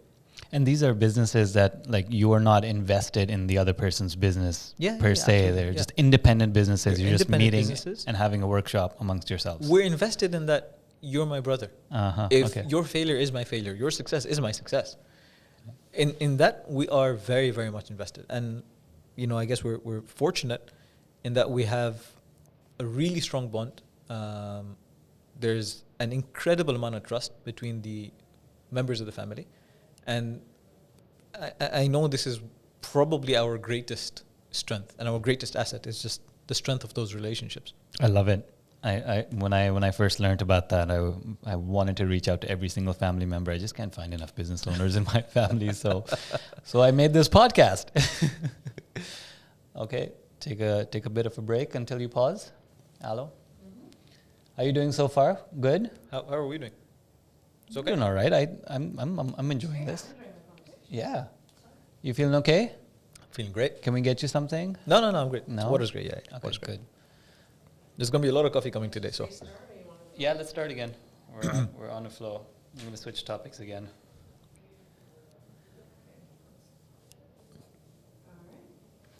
And these are businesses that, like, you are not invested in the other person's business per se. They're just independent businesses. You're just meeting and having a workshop amongst yourselves. We're invested in that. You're my brother. If your failure is my failure, your success is my success. in that we are very, very much invested. And, I guess we're fortunate in that we have a really strong bond. There's an incredible amount of trust between the members of the family. And I know this is probably our greatest strength and our greatest asset is just the strength of those relationships. I love it. When I first learned about that, I wanted to reach out to every single family member. I just can't find enough business owners in my family, so I made this podcast. Okay, take a bit of a break until you pause. Alo, how are you doing so far? Good. How are we doing? It's okay. Doing all right. I'm enjoying this. Yeah, you feeling okay? Feeling great. Can we get you something? No, I'm great. No? Water's great. Yeah. Okay, Water's great. good. There's gonna be a lot of coffee coming today, so. Yeah, let's start again. We're on the flow. I'm going to switch topics again.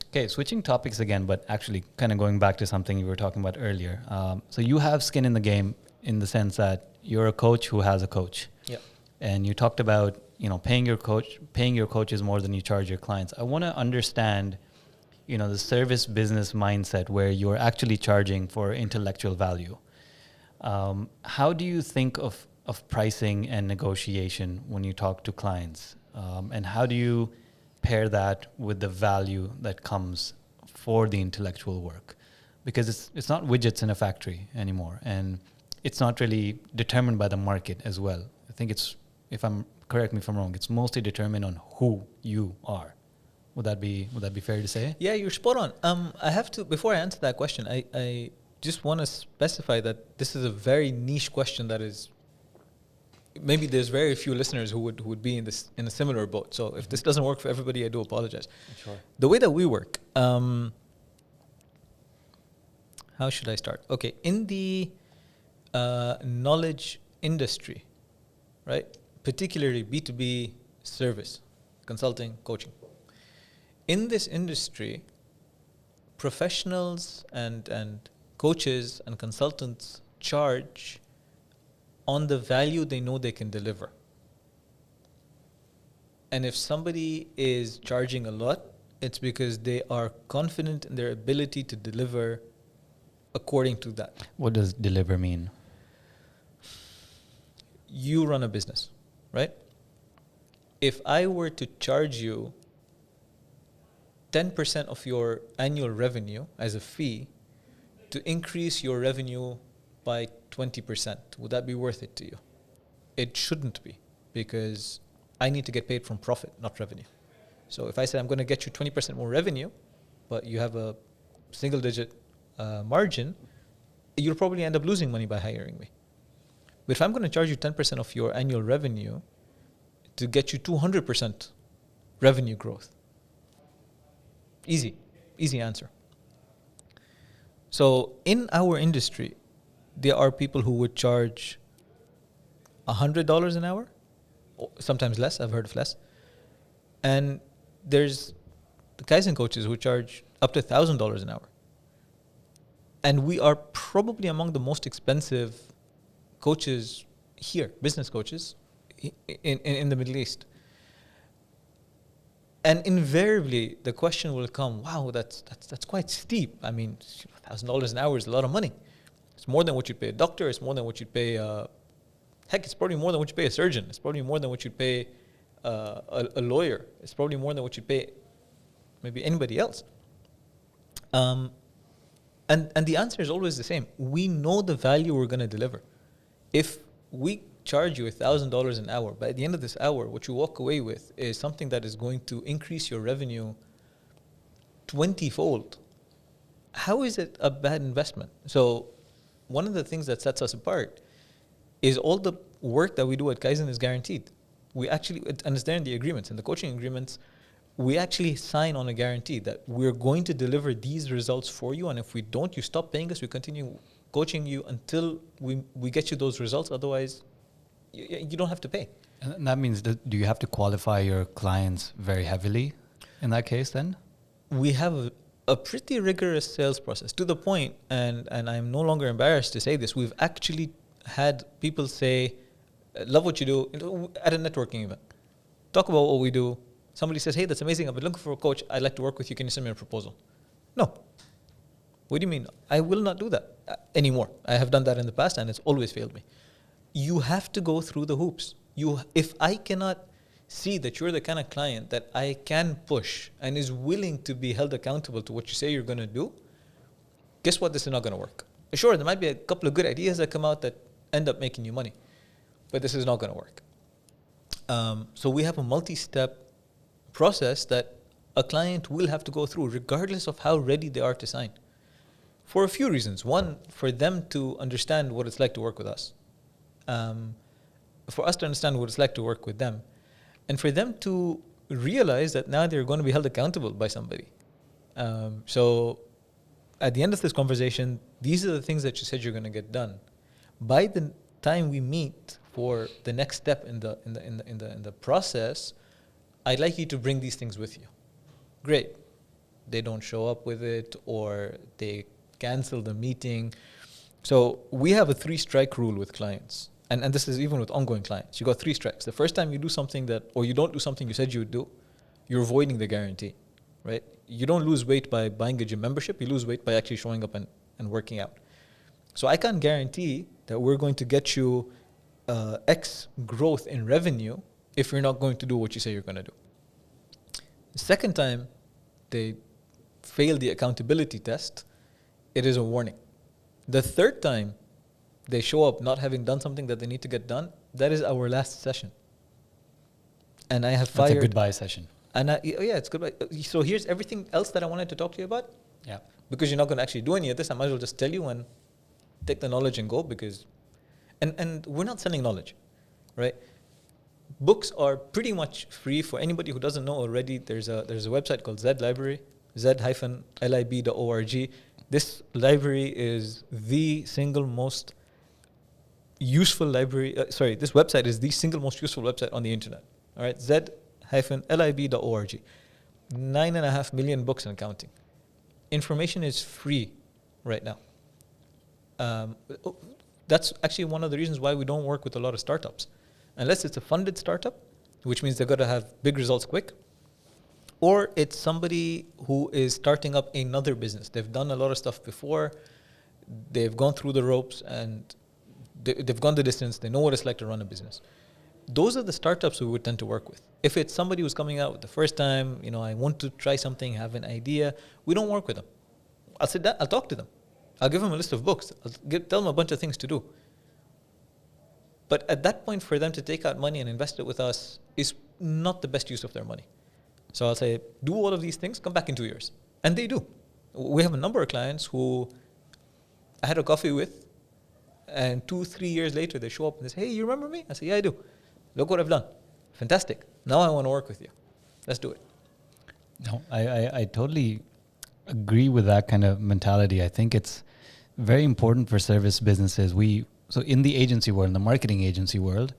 Okay, switching topics again, but actually kind of going back to something you were talking about earlier. So you have skin in the game in the sense that you're a coach who has a coach. Yeah. And you talked about, paying your coaches more than you charge your clients. I want to understand, the service business mindset where you're actually charging for intellectual value. How do you think of pricing and negotiation when you talk to clients? And how do you pair that with the value that comes for the intellectual work? Because it's not widgets in a factory anymore, and it's not really determined by the market as well. I think correct me if I'm wrong, it's mostly determined on who you are. Would that be fair to say? Yeah, you're spot on. I have to, before I answer that question, I just want to specify that this is a very niche question that is, maybe there's very few listeners who would be in a similar boat. So if this doesn't work for everybody, I do apologize. Sure. The way that we work, how should I start? Okay, in the knowledge industry, right? Particularly B2B service, consulting, coaching. In this industry, professionals and coaches and consultants charge on the value they know they can deliver. And if somebody is charging a lot, it's because they are confident in their ability to deliver according to that. What does deliver mean? You run a business, right? If I were to charge you 10% of your annual revenue as a fee to increase your revenue by 20%, would that be worth it to you? It shouldn't be, because I need to get paid from profit, not revenue. So if I say I'm going to get you 20% more revenue, but you have a single digit margin, you'll probably end up losing money by hiring me. But if I'm going to charge you 10% of your annual revenue to get you 200% revenue growth, easy answer. So in our industry, there are people who would charge $100 an hour, sometimes less. I've heard of less. And there's the Kaizen coaches who charge up to $1,000 an hour. And we are probably among the most expensive coaches here, business coaches, in the Middle East. And invariably, the question will come, wow, that's quite steep. I mean, $1,000 an hour is a lot of money. It's more than what you'd pay a doctor. It's more than what you'd pay, it's probably more than what you pay a surgeon. It's probably more than what you'd pay a lawyer. It's probably more than what you'd pay maybe anybody else. And the answer is always the same. We know the value we're going to deliver. If we charge you $1,000 an hour, by the end of this hour, what you walk away with is something that is going to increase your revenue 20-fold. How is it a bad investment? So one of the things that sets us apart is all the work that we do at Kaizen is guaranteed. We actually understand the agreements, and the coaching agreements, we actually sign on a guarantee that we're going to deliver these results for you, and if we don't, you stop paying us, we continue coaching you until we get you those results. Otherwise, you don't have to pay. And that means, do you have to qualify your clients very heavily in that case then? We have a pretty rigorous sales process, to the point, and I'm no longer embarrassed to say this, we've actually had people say, love what you do, at a networking event. Talk about what we do, Somebody says, hey, that's amazing. I've been looking for a coach. I'd like to work with you. Can you send me a proposal? No. What do you mean? I will not do that anymore. I have done that in the past and it's always failed me. You have to go through the hoops. If I cannot see that you're the kind of client that I can push and is willing to be held accountable to what you say you're going to do, guess what? This is not going to work. Sure, there might be a couple of good ideas that come out that end up making you money, but this is not going to work. So we have a multi-step process that a client will have to go through regardless of how ready they are to sign. For a few reasons. One, for them to understand what it's like to work with us. For us to understand what it's like to work with them. And for them to realize that now they're going to be held accountable by somebody. So at the end of this conversation, these are the things that you said you're going to get done. By the time we meet for the next step in the process, I'd like you to bring these things with you. Great. They don't show up with it, or they cancel the meeting. So we have a 3-strike rule with clients. And this is even with ongoing clients. You got 3 strikes. The first time you do something or you don't do something you said you would do, you're avoiding the guarantee, right? You don't lose weight by buying a gym membership. You lose weight by actually showing up and working out. So I can't guarantee that we're going to get you X growth in revenue if you're not going to do what you say you're going to do. The second time they fail the accountability test, it is a warning. The third time they show up not having done something that they need to get done, that is our last session. And I have fired. That's a goodbye session. And it's goodbye. So here's everything else that I wanted to talk to you about. Yeah. Because you're not going to actually do any of this, I might as well just tell you and take the knowledge and go, because, and we're not selling knowledge, right? Books are pretty much free for anybody who doesn't know already. There's a website called Z Library, z-lib.org. This library is the single most useful library. This website is the single most useful website on the internet. All right, z-lib.org. 9.5 million books and counting. Information is free right now. That's actually one of the reasons why we don't work with a lot of startups. Unless it's a funded startup, which means they've got to have big results quick, or it's somebody who is starting up another business. They've done a lot of stuff before, they've gone through the ropes, and they've gone the distance, they know what it's like to run a business. Those are the startups we would tend to work with. If it's somebody who's coming out the first time, I want to try something, have an idea, we don't work with them. I'll sit down, I'll talk to them. I'll give them a list of books. Tell them a bunch of things to do. But at that point, for them to take out money and invest it with us is not the best use of their money. So I'll say, do all of these things, come back in 2 years. And they do. We have a number of clients who I had a coffee with, and 2-3 years later, they show up and they say, hey, you remember me? I say, yeah, I do. Look what I've done. Fantastic. Now I want to work with you. Let's do it. No, I totally agree with that kind of mentality. I think it's very important for service businesses. So in the agency world, in the marketing agency world,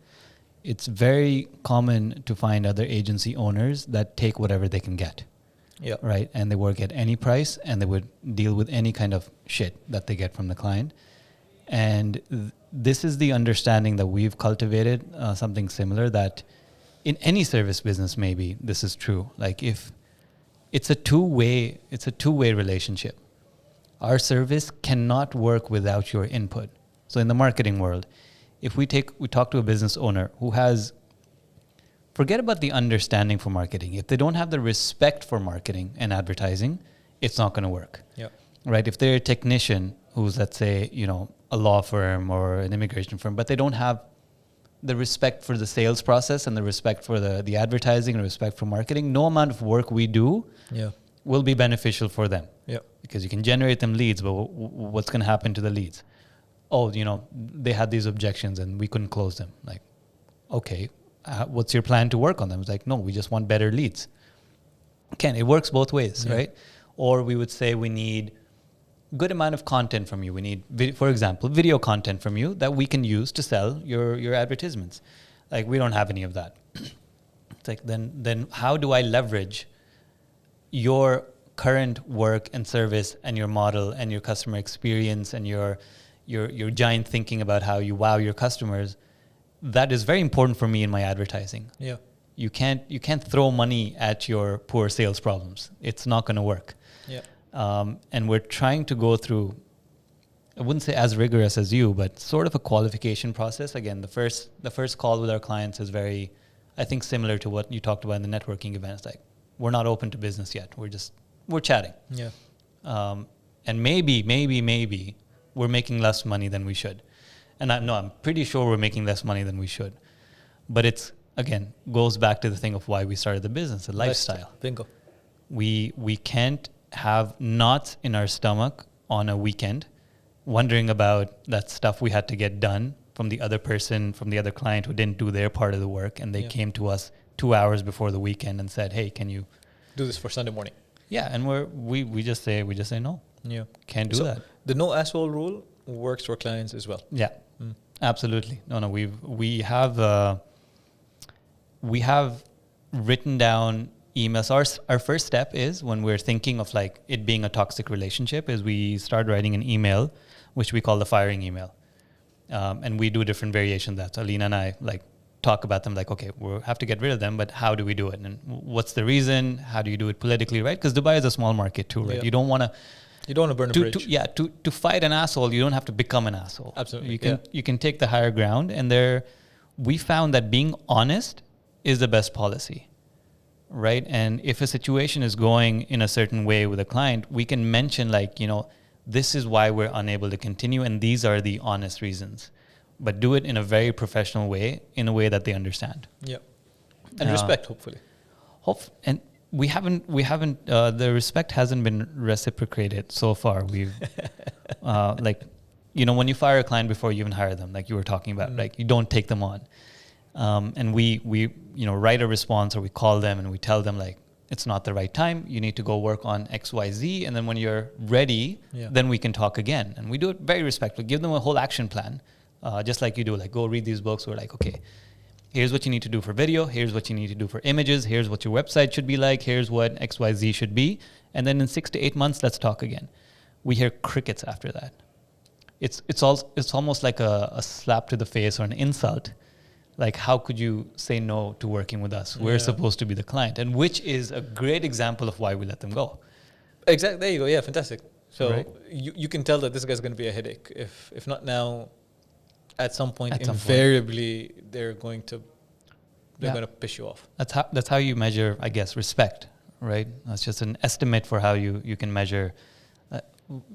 it's very common to find other agency owners that take whatever they can get. Yeah. Right. And they work at any price, and they would deal with any kind of shit that they get from the client. And this is the understanding that we've cultivated, something similar, that in any service business, maybe this is true. Like if it's a two-way relationship. Our service cannot work without your input. So in the marketing world, if we talk to a business owner who has, forget about the understanding for marketing. If they don't have the respect for marketing and advertising, it's not going to work. Yeah. Right? If they're a technician who's, let's say, a law firm or an immigration firm, but they don't have the respect for the sales process and the respect for the advertising and respect for marketing, no amount of work we do will be beneficial for them. Yeah. Because you can generate them leads, but what's going to happen to the leads? Oh, they had these objections and we couldn't close them. Like, okay, what's your plan to work on them? It's like, no, we just want better leads. It works both ways, right? Or we would say we need good amount of content from you. We need, for example, video content from you that we can use to sell your advertisements. Like, we don't have any of that. It's like, then how do I leverage your current work and service and your model and your customer experience and your giant thinking about how you wow your customers? That is very important for me in my advertising. Yeah. You can't throw money at your poor sales problems. It's not going to work. Yeah. And we're trying to go through, I wouldn't say as rigorous as you, but sort of a qualification process. Again, the first call with our clients is very, I think, similar to what you talked about in the networking event. It's like, we're not open to business yet. We're chatting. Yeah. And maybe we're making less money than we should. And I'm pretty sure we're making less money than we should. But it's, again, goes back to the thing of why we started the business, the lifestyle. Bingo. We can't have knots in our stomach on a weekend wondering about that stuff we had to get done from the other person, from the other client who didn't do their part of the work, and they came to us 2 hours before the weekend and said, "Hey, can you do this for Sunday morning?" Yeah, and we just say no. Yeah, can't do that. The no asshole rule works for clients as well. Yeah, absolutely. No, we have written down emails. Our first step is, when we're thinking of like it being a toxic relationship, is we start writing an email, which we call the firing email. And we do different variations of that. So Alina and I like talk about them, like, okay, we'll have to get rid of them, but how do we do it? And what's the reason? How do you do it politically, right? Because Dubai is a small market too, right? Yeah. You don't want to burn a bridge. To fight an asshole, you don't have to become an asshole. Absolutely. You can take the higher ground, and we found that being honest is the best policy, right? And if a situation is going in a certain way with a client, we can mention like, this is why we're unable to continue, and these are the honest reasons. But do it in a very professional way, in a way that they understand. Yeah. And respect, hopefully. And we haven't, the respect hasn't been reciprocated so far. We've, when you fire a client before you even hire them, like you were talking about, like you don't take them on. And we write a response, or we call them and we tell them like, it's not the right time. You need to go work on X, Y, Z. And then when you're ready, then we can talk again. And we do it very respectfully. Give them a whole action plan, just like you do. Like, go read these books. We're like, okay, here's what you need to do for video. Here's what you need to do for images. Here's what your website should be like. Here's what X, Y, Z should be. And then in 6 to 8 months, let's talk again. We hear crickets after that. It's almost like a slap to the face or an insult. Like, how could you say no to working with us? We're supposed to be the client, and which is a great example of why we let them go. Exactly. There you go. Yeah, fantastic. So you can tell that this guy's going to be a headache. If not now, at some point, invariably they're going to piss you off. That's how you measure, I guess, respect, right? That's just an estimate for how you can measure.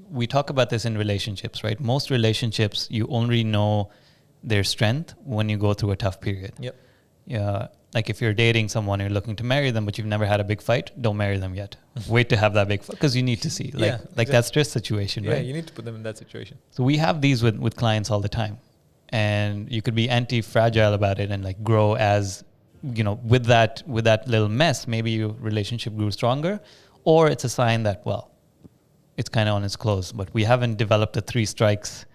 We talk about this in relationships, right? Most relationships, you only know their strength when you go through a tough period. Yep. Yeah. Like if you're dating someone, you're looking to marry them, but you've never had a big fight, don't marry them yet. Wait to have that big fight, because you need to see that stress situation, right? Yeah, you need to put them in that situation. So we have these with clients all the time, and you could be anti-fragile about it and like grow as, with that little mess, maybe your relationship grew stronger, or it's a sign that, well, it's kind of on its close, but we haven't developed a three strikes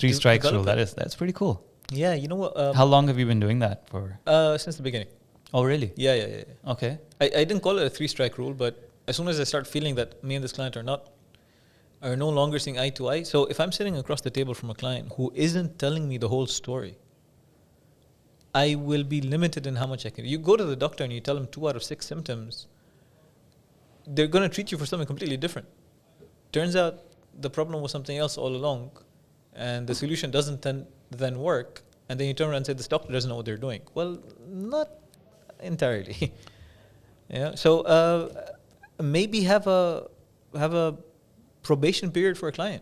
rule. That's pretty cool. Yeah, you know what? How long have you been doing that for? Since the beginning. Oh, really? Yeah. Okay. I didn't call it a 3-strike rule, but as soon as I start feeling that me and this client are no longer seeing eye to eye. So if I'm sitting across the table from a client who isn't telling me the whole story, I will be limited in how much I can. You go to the doctor and you tell them 2 out of 6 symptoms, they're going to treat you for something completely different. Turns out the problem was something else all along, and the solution doesn't then work, and then you turn around and say this doctor doesn't know what they're doing. Well, not entirely. Yeah. So maybe have a probation period for a client.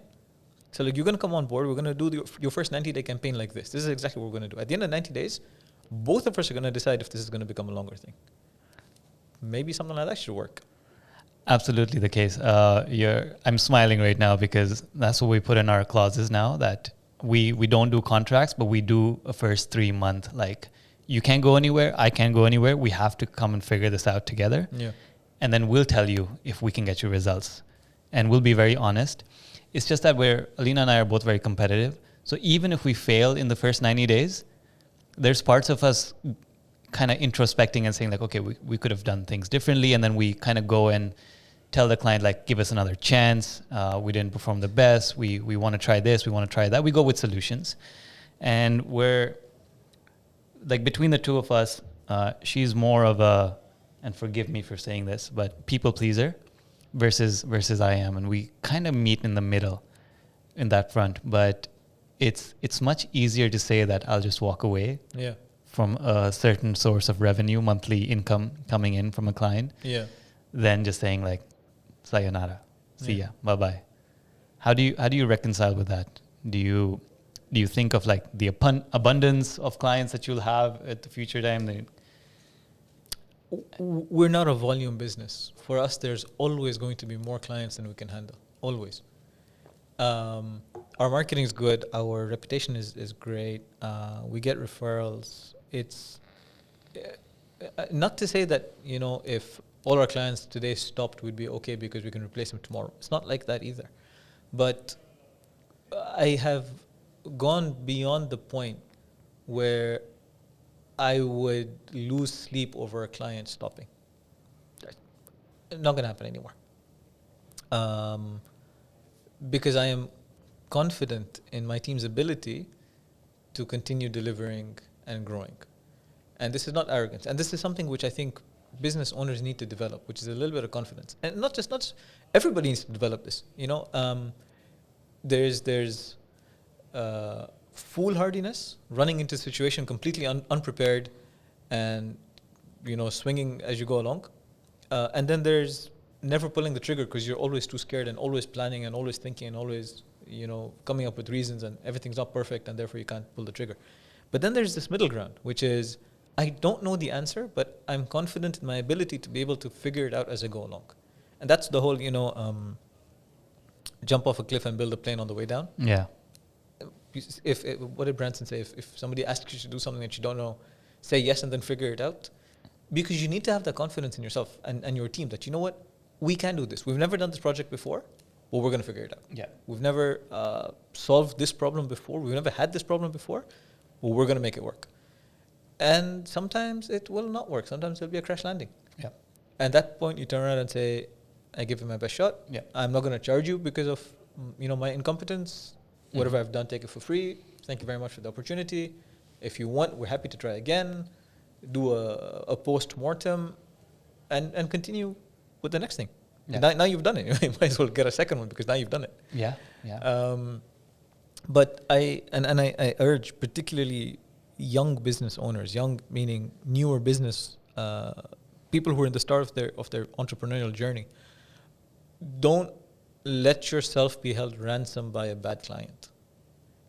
So like, you're going to come on board. We're going to do your first 90-day campaign like this. This is exactly what we're going to do. At the end of 90 days, both of us are going to decide if this is going to become a longer thing. Maybe something like that should work. Absolutely the case. I'm smiling right now because that's what we put in our clauses now, that we don't do contracts, but we do a first 3 month, like, you can't go anywhere, I can't go anywhere. We have to come and figure this out together. Yeah. And then we'll tell you if we can get you results. And we'll be very honest. It's just that Alina and I are both very competitive. So even if we fail in the first 90 days, there's parts of us kind of introspecting and saying like, okay, we could have done things differently. And then we kind of go and tell the client, like, give us another chance. We didn't perform the best. We want to try this. We want to try that. We go with solutions. And we're like, between the two of us, she's more of a, and forgive me for saying this, but people pleaser versus I am, and we kind of meet in the middle in that front. But it's much easier to say that I'll just walk away from a certain source of revenue, monthly income coming in from a client, than just saying like, sayonara, see ya, bye bye. How do you reconcile with that? Do you think of like the abundance of clients that you'll have at the future time? We're not a volume business. For us, there's always going to be more clients than we can handle. Always. Our marketing is good. Our reputation is great. We get referrals. It's not to say that, if all our clients today stopped, we'd be okay because we can replace them tomorrow. It's not like that either. But I have gone beyond the point where I would lose sleep over a client stopping. Not going to happen anymore. Because I am confident in my team's ability to continue delivering and growing. And this is not arrogance. And this is something which I think business owners need to develop, which is a little bit of confidence. And not just everybody needs to develop this. There's foolhardiness, running into a situation completely unprepared and, swinging as you go along. And then there's never pulling the trigger because you're always too scared and always planning and always thinking and always, coming up with reasons, and everything's not perfect and therefore you can't pull the trigger. But then there's this middle ground, which is I don't know the answer, but I'm confident in my ability to be able to figure it out as I go along. And that's the whole, jump off a cliff and build a plane on the way down. Yeah. If what did Branson say? If somebody asks you to do something that you don't know, say yes and then figure it out. Because you need to have that confidence in yourself and your team that, you know what, we can do this. We've never done this project before, but we're going to figure it out. Yeah. We've never solved this problem before. We've never had this problem before, but we're going to make it work. And sometimes it will not work. Sometimes there'll be a crash landing. Yeah. And at that point, you turn around and say, I give it my best shot. Yeah. I'm not going to charge you because of, my incompetence. Whatever I've done, take it for free. Thank you very much for the opportunity. If you want, we're happy to try again. Do a post-mortem and continue with the next thing. Yeah. Now you've done it. You might as well get a second one because now you've done it. Yeah. Yeah. But I urge particularly young business owners, young meaning newer business people who are in the start of their entrepreneurial journey, don't let yourself be held ransom by a bad client.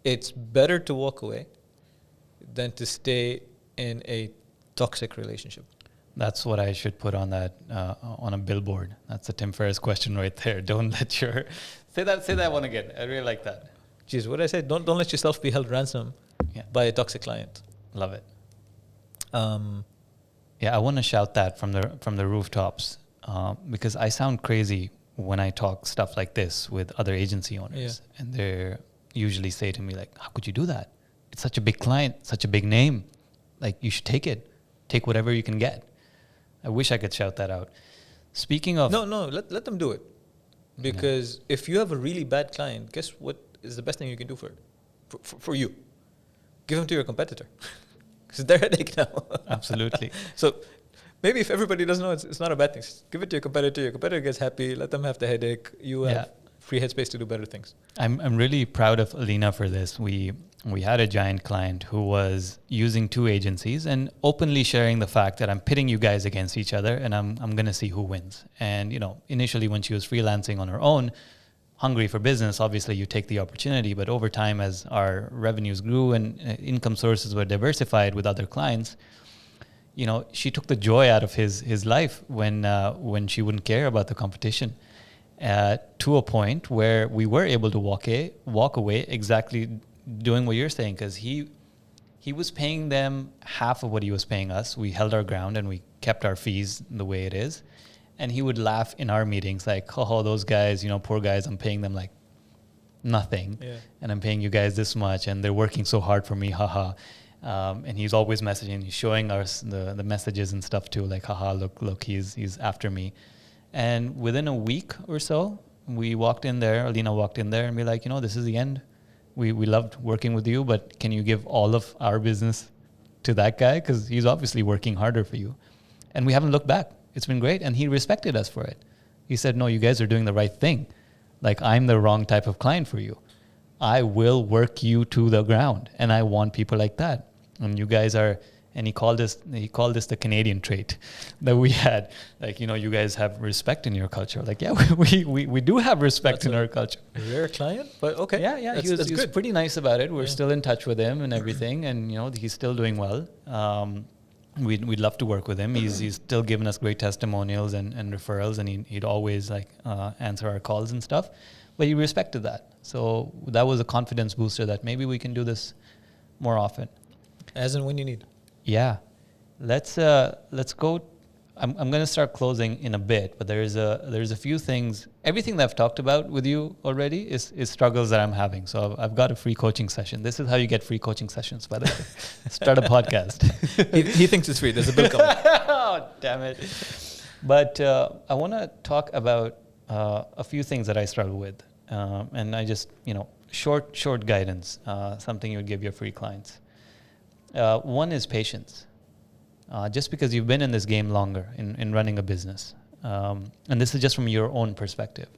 It's better to walk away than to stay in a toxic relationship. That's what I should put on that on a billboard. That's a Tim Ferriss question right there. Don't let your say that one again. I really like that. Jeez, what did I say? Don't let yourself be held ransom by a toxic client. Love it. Yeah, I want to shout that from the rooftops because I sound crazy when I talk stuff like this with other agency owners, and they usually say to me like, "How could you do that? It's such a big client, such a big name. Like you should take whatever you can get." I wish I could shout that out. Speaking of let them do it, because if you have a really bad client, guess what is the best thing you can do for you? Give them to your competitor, because they're a headache now. Absolutely. So maybe if everybody doesn't know, it's not a bad thing. Just give it to your competitor. Your competitor gets happy. Let them have the headache. You have free headspace to do better things. I'm really proud of Alina for this. We had a giant client who was using two agencies and openly sharing the fact that I'm pitting you guys against each other and I'm going to see who wins. And, initially when she was freelancing on her own, hungry for business, obviously you take the opportunity. But over time, as our revenues grew and income sources were diversified with other clients, she took the joy out of his life when she wouldn't care about the competition. To a point where we were able to walk away exactly doing what you're saying, because he was paying them half of what he was paying us. We held our ground and we kept our fees the way it is. And he would laugh in our meetings like, "Oh, those guys, poor guys, I'm paying them like nothing. Yeah. And I'm paying you guys this much and they're working so hard for me, haha." And he's always messaging, he's showing us the messages and stuff too, like, "Haha, look, he's after me." And within a week or so, we walked in there, Alina walked in there and be like, "This is the end. We loved working with you, but can you give all of our business to that guy because he's obviously working harder for you. And we haven't looked back. It's been great. And he respected us for it. He said, no, you guys are doing the right thing. Like, I'm the wrong type of client for you. I will work you to the ground. And I want people like that. And you guys are, and he called this the Canadian trait that we had. Like, you guys have respect in your culture. Like, yeah, we do have respect in our culture. Rare client, but okay. Yeah. He was pretty nice about it. We're still in touch with him and everything. And, he's still doing well. We'd love to work with him. He's still giving us great testimonials and referrals, and he'd always answer our calls and stuff. But he respected that. So that was a confidence booster that maybe we can do this more often. As and when you need. Yeah. Let's go. I'm going to start closing in a bit, but there's a few things. Everything that I've talked about with you already is struggles that I'm having. So I've got a free coaching session. This is how you get free coaching sessions, by the way. Start a podcast. He thinks it's free. There's a bill coming. Oh, damn it. But I want to talk about a few things that I struggle with. And I just, short guidance, something you would give your free clients. One is patience. Just because you've been in this game longer in running a business. And this is just from your own perspective.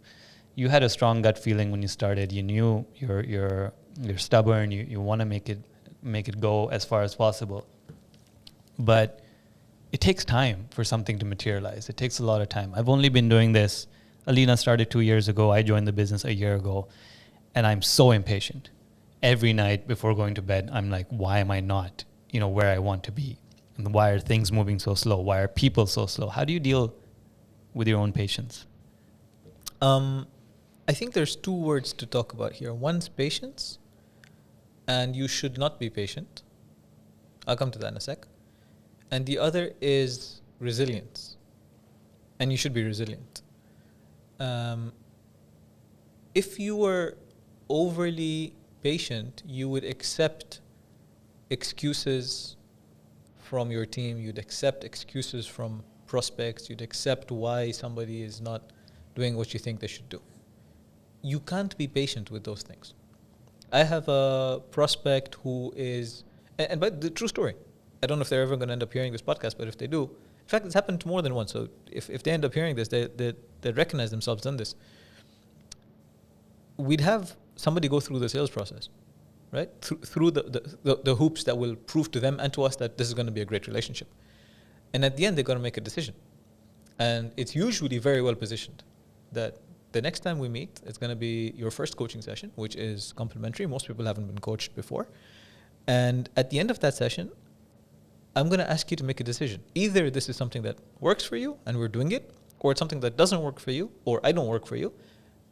You had a strong gut feeling when you started. You knew you're stubborn. You want to make it go as far as possible. But it takes time for something to materialize. It takes a lot of time. I've only been doing this. Alina started 2 years ago. I joined the business a year ago. And I'm so impatient. Every night before going to bed, I'm like, why am I not, where I want to be? And why are things moving so slow? Why are people so slow? How do you deal with your own patience? I think there's two words to talk about here. One's patience, and you should not be patient. I'll come to that in a sec. And the other is resilience, and you should be resilient. If you were overly patient, you would accept excuses from your team, you'd accept excuses from prospects, you'd accept why somebody is not doing what you think they should do. You can't be patient with those things. I have a prospect who is, and but the true story, I don't know if they're ever going to end up hearing this podcast, but if they do, in fact, it's happened to more than once, so if they end up hearing this, they recognize themselves done this. We'd have somebody go through the sales process, right? Through the hoops that will prove to them and to us that this is going to be a great relationship. And at the end, they're going to make a decision. And it's usually very well positioned that the next time we meet, it's going to be your first coaching session, which is complimentary. Most people haven't been coached before. And at the end of that session, I'm going to ask you to make a decision. Either this is something that works for you and we're doing it, or it's something that doesn't work for you, or I don't work for you,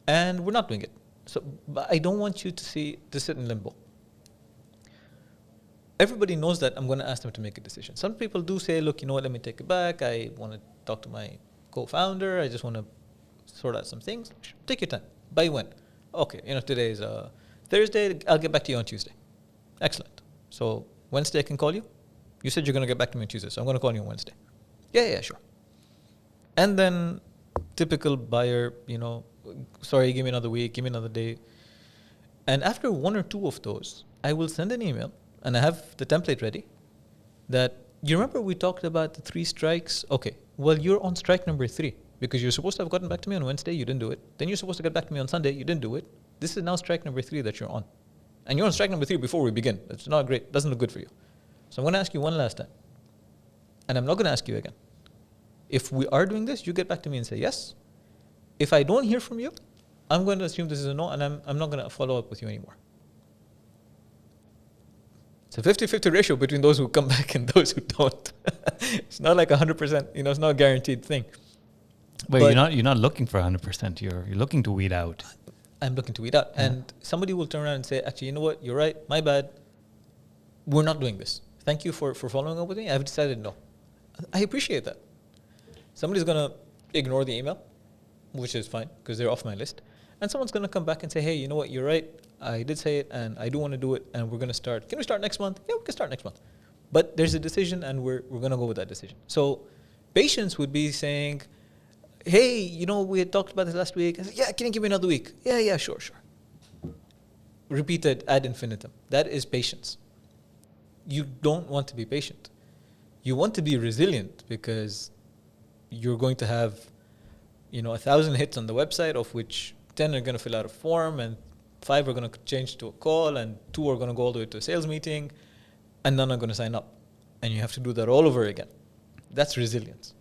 and we're not doing it. So, but I don't want you to sit in limbo. Everybody knows that I'm going to ask them to make a decision. Some people do say, look, you know what, let me take it back. I want to talk to my co-founder. I just want to sort out some things. Take your time. By when? Okay, today is Thursday. I'll get back to you on Tuesday. Excellent. So Wednesday I can call you? You said you're going to get back to me on Tuesday, so I'm going to call you on Wednesday. Yeah, sure. And then typical buyer, sorry, give me another week, give me another day. And after one or two of those, I will send an email, and I have the template ready, that, you remember we talked about the 3 strikes? Okay, well, you're on strike number 3, because you're supposed to have gotten back to me on Wednesday, you didn't do it. Then you're supposed to get back to me on Sunday, you didn't do it. This is now strike number 3 that you're on. And you're on strike number 3 before we begin. It's not great, doesn't look good for you. So I'm going to ask you one last time. And I'm not going to ask you again. If we are doing this, you get back to me and say yes. If I don't hear from you, I'm going to assume this is a no, and I'm not going to follow up with you anymore. It's a 50-50 ratio between those who come back and those who don't. It's not like 100%, it's not a guaranteed thing. But you're not looking for 100%. You're looking to weed out. I'm looking to weed out. Yeah. And somebody will turn around and say, actually, you know what? You're right. My bad. We're not doing this. Thank you for following up with me. I've decided no. I appreciate that. Somebody's going to ignore the email, which is fine because they're off my list. And someone's going to come back and say, hey, you know what? You're right. I did say it and I do want to do it and we're going to start. Can we start next month? Yeah, we can start next month. But there's a decision and we're going to go with that decision. So patience would be saying, hey, we had talked about this last week. I said, yeah, can you give me another week? Yeah, sure. Repeated ad infinitum. That is patience. you don't want to be patient. You want to be resilient because you're going to have, 1,000 hits on the website, of which 10 are going to fill out a form, and 5 are going to change to a call, and 2 are going to go all the way to a sales meeting, and none are going to sign up. And you have to do that all over again. That's resilience.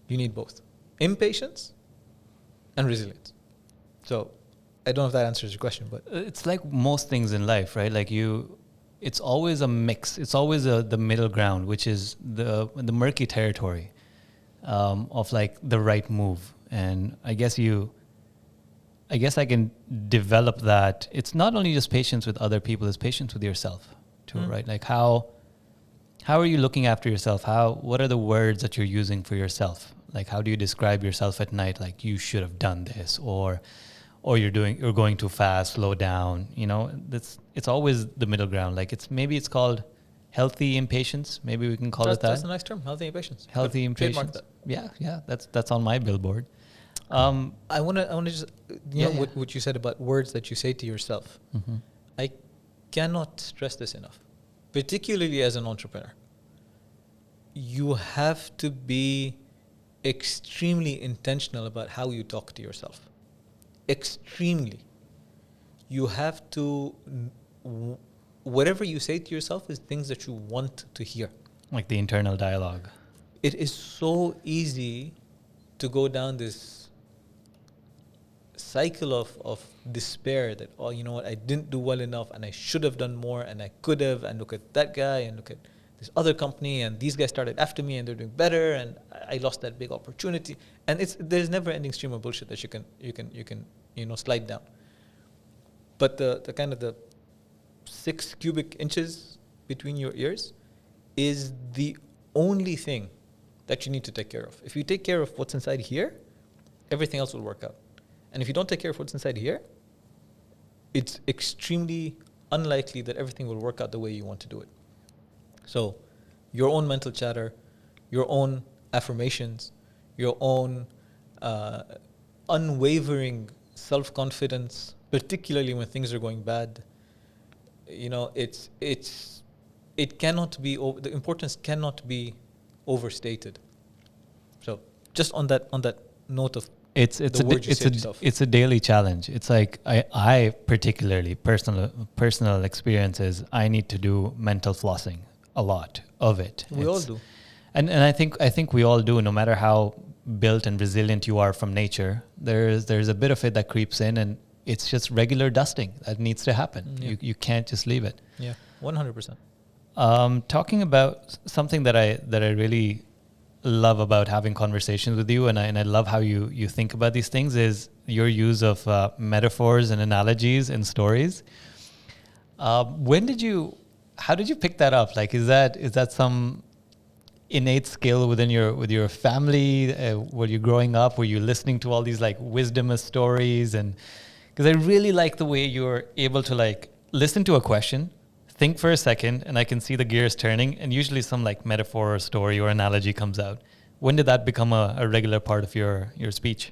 You need both impatience and resilience. So I don't know if that answers your question, but it's like most things in life, right? Like it's always a mix. It's always the middle ground, which is the murky territory of like the right move. And I guess I can develop that. It's not only just patience with other people, it's patience with yourself too, right? Like how are you looking after yourself? What are the words that you're using for yourself? Like, how do you describe yourself at night? Like, you should have done this, or you're going too fast, slow down. It's always the middle ground. Like it's called healthy impatience. Maybe we can call it that. That's a nice term, healthy impatience. Healthy impatience. Trademark that. Yeah. That's on my billboard. I want to just Yeah. what you said about words that you say to yourself. Mm-hmm. I cannot stress this enough, particularly as an entrepreneur. You have to be extremely intentional about how you talk to yourself. Extremely. You have to, whatever you say to yourself is things that you want to hear. Like the internal dialogue. It is so easy to go down this cycle of despair that, oh, you know what, I didn't do well enough, and I should have done more, and I could have, and look at that guy, and look at this other company, and these guys started after me, and they're doing better, and I lost that big opportunity. And there's never ending stream of bullshit that you can slide down. But the kind of the 6 cubic inches between your ears is the only thing that you need to take care of. If you take care of what's inside here, everything else will work out. And if you don't take care of what's inside here, it's extremely unlikely that everything will work out the way you want to do it. So your own mental chatter, your own affirmations, your own unwavering self-confidence, particularly when things are going bad, it cannot be, the importance cannot be overstated. So just on that note of it's a daily challenge. It's like I particularly personal experiences. I need to do mental flossing, a lot of it. We all do, and I think we all do. No matter how built and resilient you are from nature, there's a bit of it that creeps in, and it's just regular dusting that needs to happen. Yeah. You can't just leave it. Yeah, 100%. Talking about something that I really love about having conversations with you, and I love how you think about these things, is your use of metaphors and analogies and stories. How did you pick that up? Like, is that some innate skill with your family? Were you growing up? Were you listening to all these like wisdom stories? And because I really like the way you're able to like listen to a question, think for a second, and I can see the gears turning, and usually some like metaphor or story or analogy comes out. When did that become a regular part of your speech?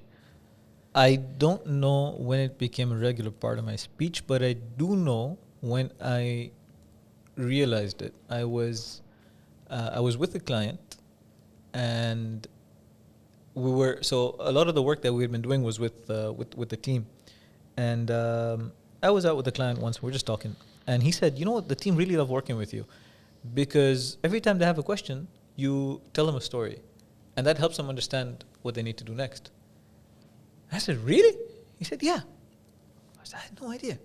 I don't know when it became a regular part of my speech, but I do know when I realized it. I was with a client, and so a lot of the work that we had been doing was with the team, and I was out with the client once. We were just talking. And he said, you know what, the team really love working with you, because every time they have a question, you tell them a story, and that helps them understand what they need to do next. I said, really? He said, yeah. I said, I had no idea.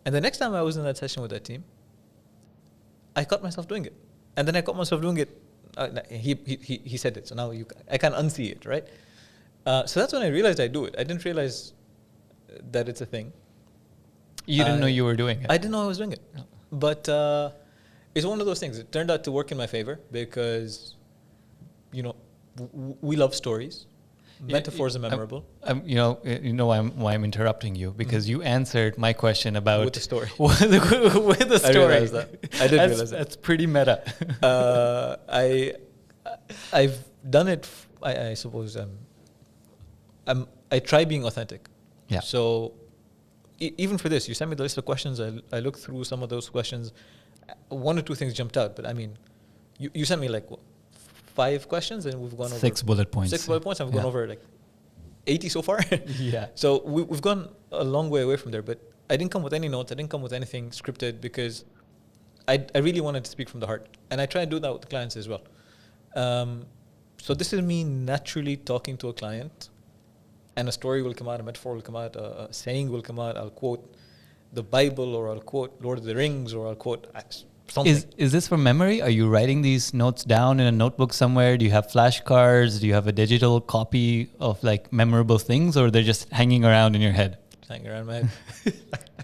And the next time I was in that session with that team, I caught myself doing it. And then I caught myself doing it. He said it, so now I can't unsee it, right? So that's when I realized I do it. I didn't realize that it's a thing. You didn't know you were doing it. I didn't know I was doing it. No. But it's one of those things. It turned out to work in my favor because, we love stories. Metaphors are memorable. You know why I'm interrupting you, because you answered my question about with the story. with the story. I realized that. I did realize that. That's pretty meta. I've done it. I suppose I try being authentic. Yeah. So even for this, you sent me the list of questions. I looked through some of those questions, one or two things jumped out, but I mean, you sent me like what, 5 questions, and we've gone over 6 bullet points. 6 bullet points, and we've gone over like 80 so far. Yeah. So we've gone a long way away from there, but I didn't come with any notes. I didn't come with anything scripted because I really wanted to speak from the heart, and I try and do that with the clients as well. So this is me naturally talking to a client, and a story will come out, a metaphor will come out, a saying will come out. I'll quote the Bible, or I'll quote Lord of the Rings, or I'll quote something. Is this from memory? Are you writing these notes down in a notebook somewhere? Do you have flashcards? Do you have a digital copy of like memorable things, or they're just hanging around in your head? Hanging around my head.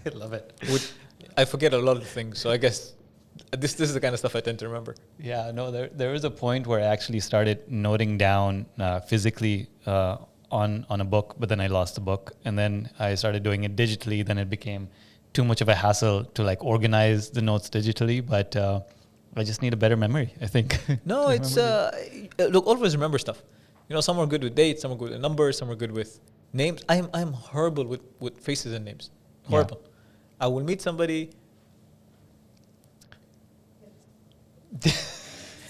I love it. I forget a lot of things, so I guess this is the kind of stuff I tend to remember. Yeah, no, there was a point where I actually started noting down physically on a book, but then I lost the book, and then I started doing it digitally. Then it became too much of a hassle to like organize the notes digitally, but I just need a better memory, I think. No, it's look, always remember stuff. You know, some are good with dates, some are good with numbers, some are good with names. I'm horrible with faces and names. Horrible. Yeah. I will meet somebody.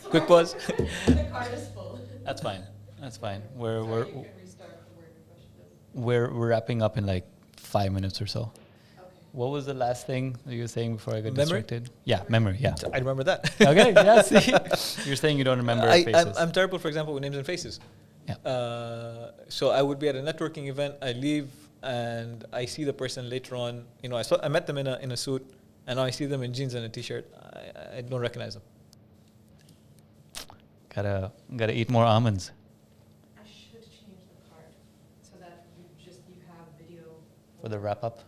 Quick pause. The card is full. That's fine. That's fine. We're wrapping up in like 5 minutes or so. What was the last thing that you were saying before I got distracted? Yeah, memory, yeah. I remember that. Okay, yeah, see? You're saying you don't remember faces. I'm terrible, for example, with names and faces. Yeah. So I would be at a networking event, I leave, and I see the person later on. You know, I met them in a suit, and now I see them in jeans and a t-shirt. I don't recognize them. Gotta eat more almonds. I should change the card so that you have video For the wrap up?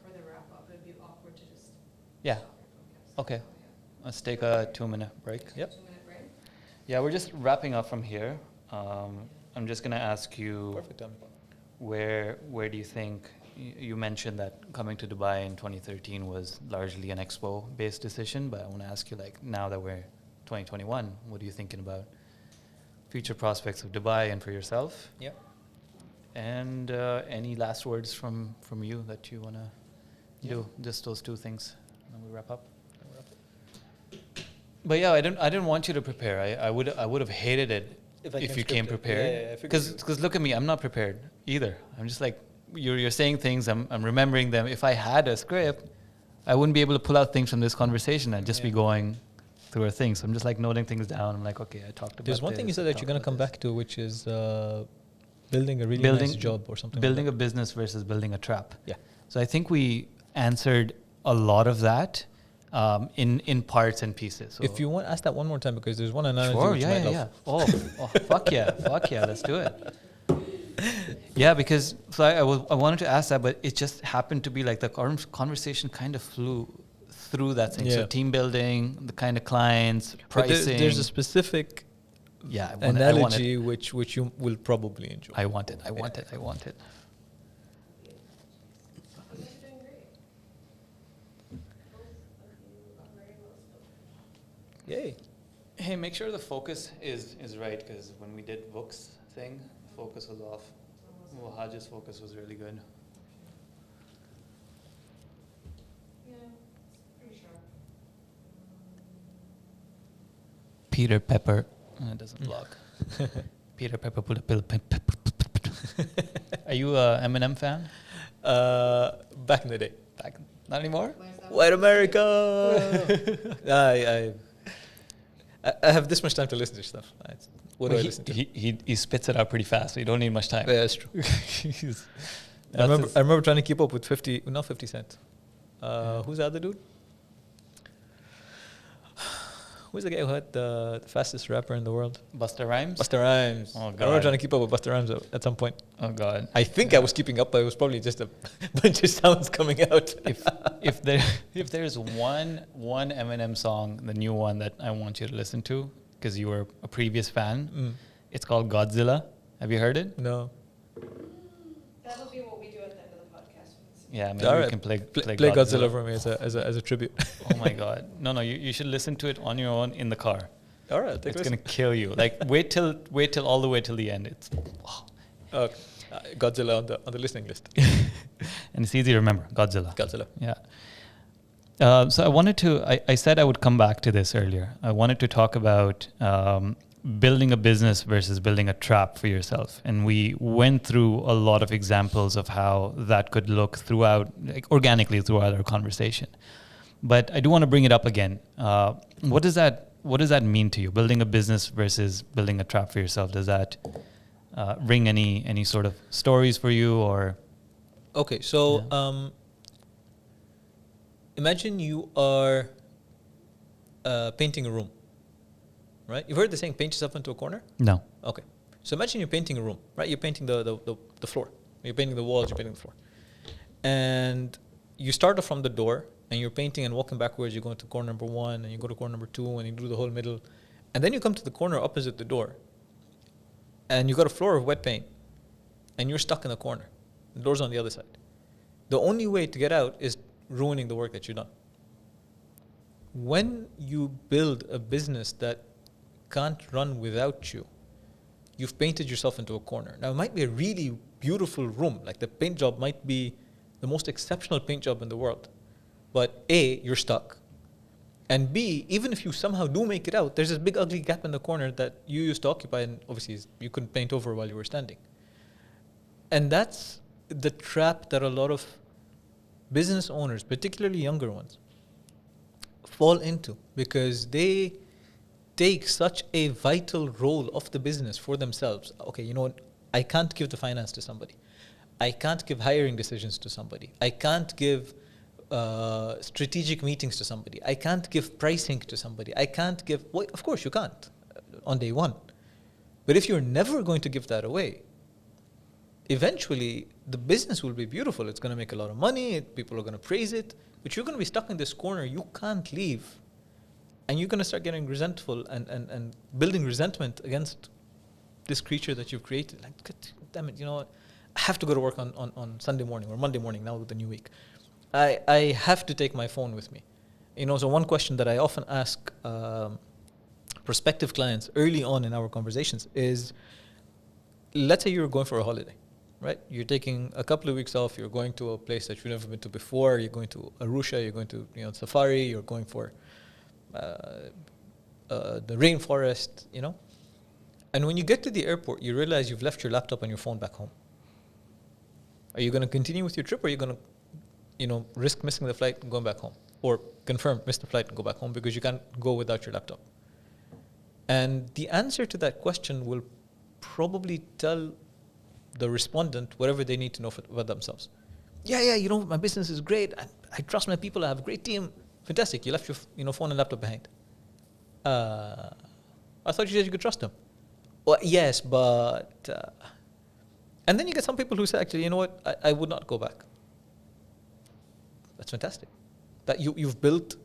It'd be awkward to just Yeah. stop your podcast. Okay. Let's take a 2-minute break. Yep. 2-minute break. Yeah, we're just wrapping up from here. I'm just gonna ask you, Perfect time. where do you think, you mentioned that coming to Dubai in 2013 was largely an expo-based decision, but I want to ask you, like, now that we're 2021, what are you thinking about future prospects of Dubai and for yourself? Yeah. And any last words from you that you want to do? Just those 2 things, and then we wrap up. But yeah, I didn't want you to prepare. I would have hated it if you came prepared. Because look at me, I'm not prepared either. I'm just like, you're saying things, I'm remembering them. If I had a script, I wouldn't be able to pull out things from this conversation. I'd just be going through a thing. So I'm just like noting things down. I'm like, okay, I talked about There's one thing you said that you're going to come back to, which is building a really nice job or something. Building like a business versus building a trap. Yeah. So I think we answered a lot of that in parts and pieces. So if you want, ask that one more time, because there's one analogy sure, which I love. Oh, fuck yeah, let's do it. Yeah, because so I wanted to ask that, but it just happened to be like the conversation kind of flew through that thing. Yeah. So team building, the kind of clients, pricing. There's a specific analogy which you will probably enjoy. I want it. Yay. Hey, make sure the focus is right, because when we did Vook's thing, the focus was off. Well, Haj's focus was really good. Yeah, it's pretty sharp. Peter Pepper. It doesn't block. Peter Pepper put a pill. Are you a Eminem fan? Back in the day. Not anymore? White America! I have this much time to listen to stuff. What do I listen to? He spits it out pretty fast, so you don't need much time. Yeah, that's true. I remember trying to keep up with 50 Cent. Who's the other dude? Who's the guy who had the fastest rapper in the world? Busta Rhymes? Busta Rhymes. Oh, God. I remember trying to keep up with Busta Rhymes at some point. Oh, God. I think I was keeping up, but it was probably just a bunch of sounds coming out. If there's one Eminem song, the new one that I want you to listen to, because you were a previous fan, it's called Godzilla. Have you heard it? No. That'll be what we do at the end of the podcast. Yeah, maybe we can play Godzilla for me as a tribute. Oh my God. No, you should listen to it on your own in the car. All right, it's going to kill you. Like, wait till all the way till the end. It's Godzilla on the listening list. And it's easy to remember. Godzilla. Godzilla. Yeah. So I wanted to, I said I would come back to this earlier. I wanted to talk about building a business versus building a trap for yourself. And we went through a lot of examples of how that could look throughout, like organically throughout our conversation. But I do want to bring it up again. What does that mean to you? Building a business versus building a trap for yourself. Does that ring any sort of stories for you or? Okay, so imagine you are painting a room, right? You've heard the saying, paint yourself into a corner? No. Okay. So imagine you're painting a room, right? You're painting the floor. You're painting the walls, you're painting the floor. And you start off from the door and you're painting and walking backwards. You go into corner number 1 and you go to corner number 2 and you do the whole middle. And then you come to the corner opposite the door and you got a floor of wet paint and you're stuck in the corner. The door's on the other side. The only way to get out is ruining the work that you've done. When you build a business that can't run without you, you've painted yourself into a corner. Now, it might be a really beautiful room. Like the paint job might be the most exceptional paint job in the world. But A, you're stuck. And B, even if you somehow do make it out, there's this big ugly gap in the corner that you used to occupy and obviously you couldn't paint over while you were standing. And that's the trap that a lot of business owners, particularly younger ones, fall into because they take such a vital role of the business for themselves. Okay, you know what? I can't give the finance to somebody. I can't give hiring decisions to somebody. I can't give strategic meetings to somebody. I can't give pricing to somebody. I can't give... Well, of course you can't on day one. But if you're never going to give that away, eventually the business will be beautiful. It's going to make a lot of money. People are going to praise it. But you're going to be stuck in this corner. You can't leave. And you're going to start getting resentful and building resentment against this creature that you've created. Like, damn it, you know what? I have to go to work on Sunday morning or Monday morning now with the new week. I have to take my phone with me. You know, so one question that I often ask prospective clients early on in our conversations is, let's say you're going for a holiday, right? You're taking a couple of weeks off. You're going to a place that you've never been to before. You're going to Arusha. You're going to safari. You're going for the rainforest, you know. And when you get to the airport, you realize you've left your laptop and your phone back home. Are you going to continue with your trip, or are you going to risk missing the flight and going back home, or confirm miss the flight and go back home because you can't go without your laptop? And the answer to that question will probably tell the respondent whatever they need to know about themselves. Yeah, my business is great. I trust my people. I have a great team. Fantastic. You left your phone and laptop behind. I thought you said you could trust them. Well, yes, but... and then you get some people who say, actually, you know what? I would not go back. That's fantastic. That you've built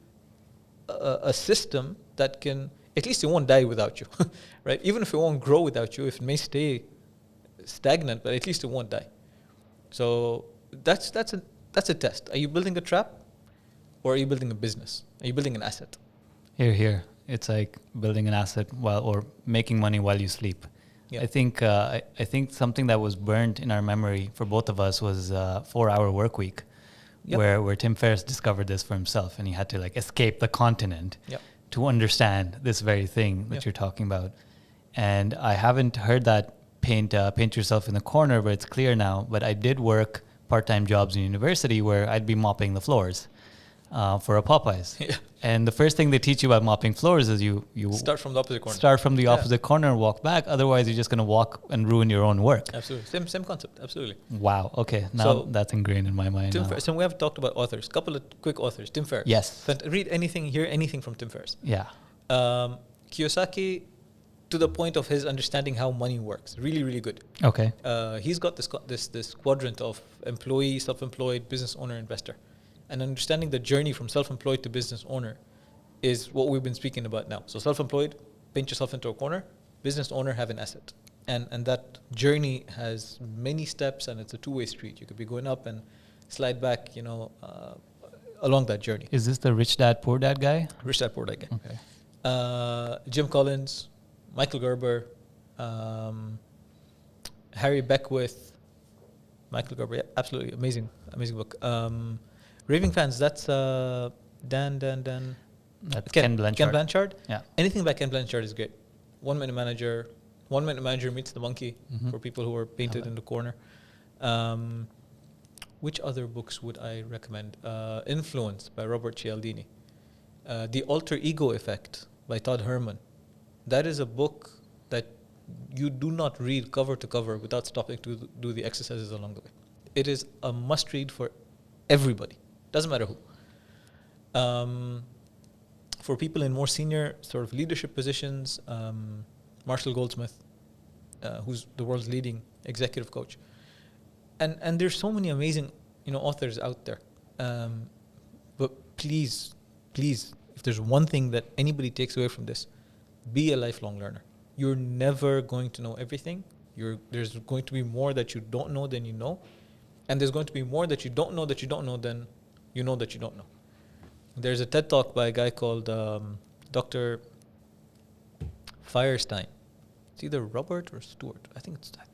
a system that can, at least it won't die without you, right? Even if it won't grow without you, if it may stay stagnant, but at least it won't die. So that's a test. Are you building a trap, or are you building a business? Are you building an asset? Here. It's like building an asset or making money while you sleep. Yeah. I think something that was burned in our memory for both of us was 4-hour work week. Yep. Where Tim Ferriss discovered this for himself, and he had to escape the continent to understand this very thing that you're talking about. And I haven't heard that paint yourself in the corner, but it's clear now. But I did work part-time jobs in university where I'd be mopping the floors for a Popeyes. Yeah. And the first thing they teach you about mopping floors is you start from the opposite corner. Start from the opposite corner and walk back. Otherwise, you're just going to walk and ruin your own work. Absolutely. Same concept. Absolutely. Wow. Okay. Now that's ingrained in my mind. Tim Ferriss. So we have talked about authors. Couple of quick authors. Tim Ferriss. Yes. Hear anything from Tim Ferriss. Yeah. Kiyosaki, to the point of his understanding how money works. Really, really good. Okay. He's got this quadrant of employee, self-employed, business owner, investor. And understanding the journey from self-employed to business owner is what we've been speaking about now. So self-employed, paint yourself into a corner. Business owner, have an asset. And that journey has many steps, and it's a two-way street. You could be going up and slide back, along that journey. Is this the Rich Dad, Poor Dad guy? Rich Dad, Poor Dad guy. Okay. Jim Collins, Michael Gerber, Harry Beckwith. Michael Gerber, yeah, absolutely amazing book. Raving Fans, that's Dan. That's Ken Blanchard. Ken Blanchard. Yeah. Anything by Ken Blanchard is great. 1 Minute Manager. 1 Minute Manager meets the monkey for people who are painted in the corner. Which other books would I recommend? Influence by Robert Cialdini. The Alter Ego Effect by Todd Herman. That is a book that you do not read cover to cover without stopping to do the exercises along the way. It is a must read for everybody. Doesn't matter who. For people in more senior sort of leadership positions, Marshall Goldsmith, who's the world's leading executive coach. And there's so many amazing, authors out there. But please, if there's one thing that anybody takes away from this, be a lifelong learner. You're never going to know everything. There's going to be more that you don't know than you know. And there's going to be more that you don't know that you don't know than you know that you don't know. There's a TED Talk by a guy called Dr. Firestein. It's either Robert or Stuart. I think it's that.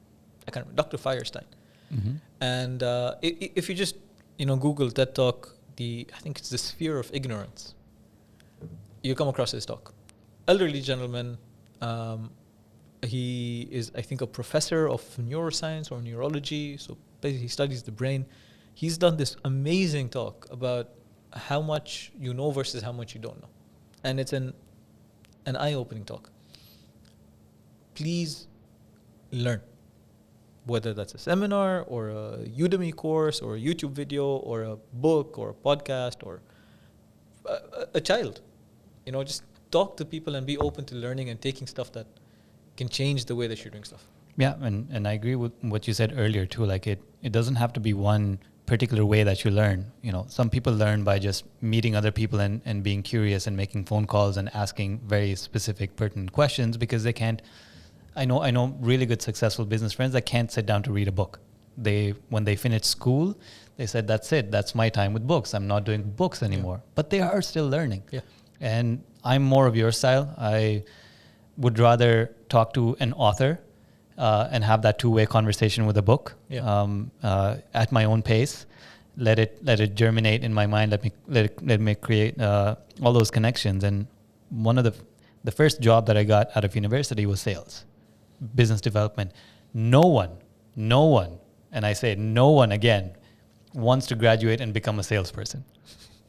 I can't remember. Dr. Firestein. Mm-hmm. And if you just, Google TED Talk, I think it's the sphere of ignorance, you come across his talk. Elderly gentleman, he is, I think, a professor of neuroscience or neurology. So basically he studies the brain. He's done this amazing talk about how much you know versus how much you don't know. And it's an eye-opening talk. Please learn. Whether that's a seminar or a Udemy course or a YouTube video or a book or a podcast or a child. Just talk to people and be open to learning and taking stuff that can change the way that you're doing stuff. Yeah, and I agree with what you said earlier too. Like it doesn't have to be one particular way that you learn. Some people learn by just meeting other people and being curious and making phone calls and asking very specific, pertinent questions because they can't. I know really good, successful business friends that can't sit down to read a book. When they finished school, they said, that's it. That's my time with books. I'm not doing books anymore. Yeah. But they are still learning. Yeah. And I'm more of your style. I would rather talk to an author and have that two-way conversation with a book at my own pace. Let it germinate in my mind. Let me create all those connections. And one of the first job that I got out of university was sales. Business development. No one, and I say no one again, wants to graduate and become a salesperson.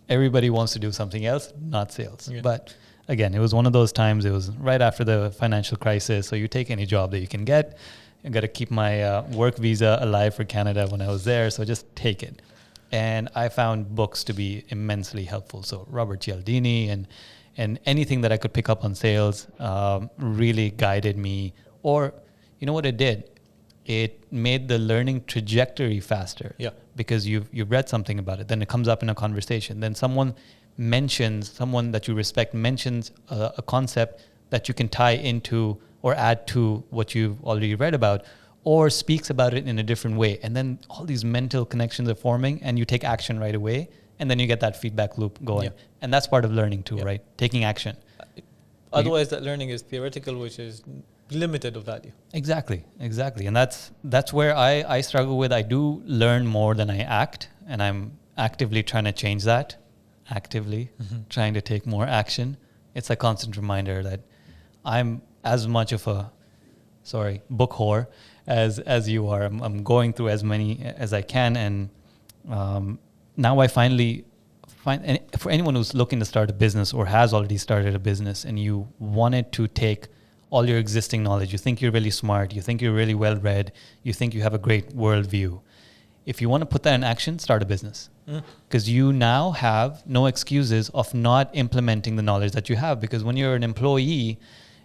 Everybody wants to do something else, not sales. Yeah. But again, it was one of those times, it was right after the financial crisis, so you take any job that you can get. I got to keep my work visa alive for Canada when I was there, so just take it. And I found books to be immensely helpful. So Robert Cialdini and anything that I could pick up on sales really guided me. Or, you know what it did? It made the learning trajectory faster. Yeah. Because you've read something about it. Then it comes up in a conversation. Then someone that you respect mentions a concept that you can tie into or add to what you've already read about, or speaks about it in a different way. And then all these mental connections are forming and you take action right away. And then you get that feedback loop going. Yeah. And that's part of learning too, right? Taking action. Otherwise, that learning is theoretical, which is limited of value. Exactly. And that's where I struggle with. I do learn more than I act, and I'm actively trying to change that. Trying to take more action. It's a constant reminder that I'm as much of a book whore as you are. I'm going through as many as I can, and now I finally find, and for anyone who's looking to start a business or has already started a business and you wanted to take all your existing knowledge, you think you're really smart, you think you're really well read, you think you have a great worldview. If you want to put that in action, start a business. Because you now have no excuses of not implementing the knowledge that you have. Because when you're an employee,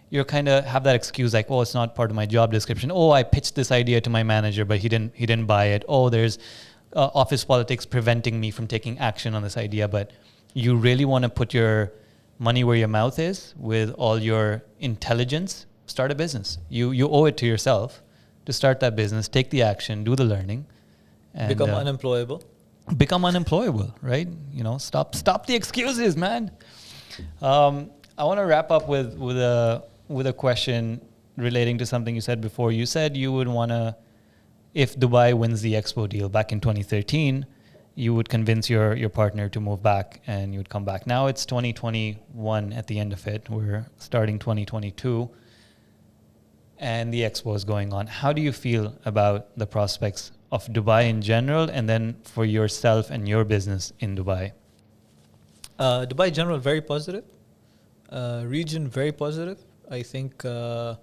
you kind of have that excuse like, oh, it's not part of my job description. Oh, I pitched this idea to my manager, but he didn't buy it. Oh, there's office politics preventing me from taking action on this idea. But you really want to put your money where your mouth is with all your intelligence, start a business. You owe it to yourself to start that business, take the action, do the learning. And become unemployable. Become unemployable, right? Stop the excuses, man. I want to wrap up with a question relating to something you said before. You said you would want to, if Dubai wins the Expo deal back in 2013, you would convince your partner to move back and you would come back. Now it's 2021 at the end of it. We're starting 2022 and the expo is going on. How do you feel about the prospects of Dubai in general and then for yourself and your business in Dubai? Dubai in general, very positive. Region, very positive. I think the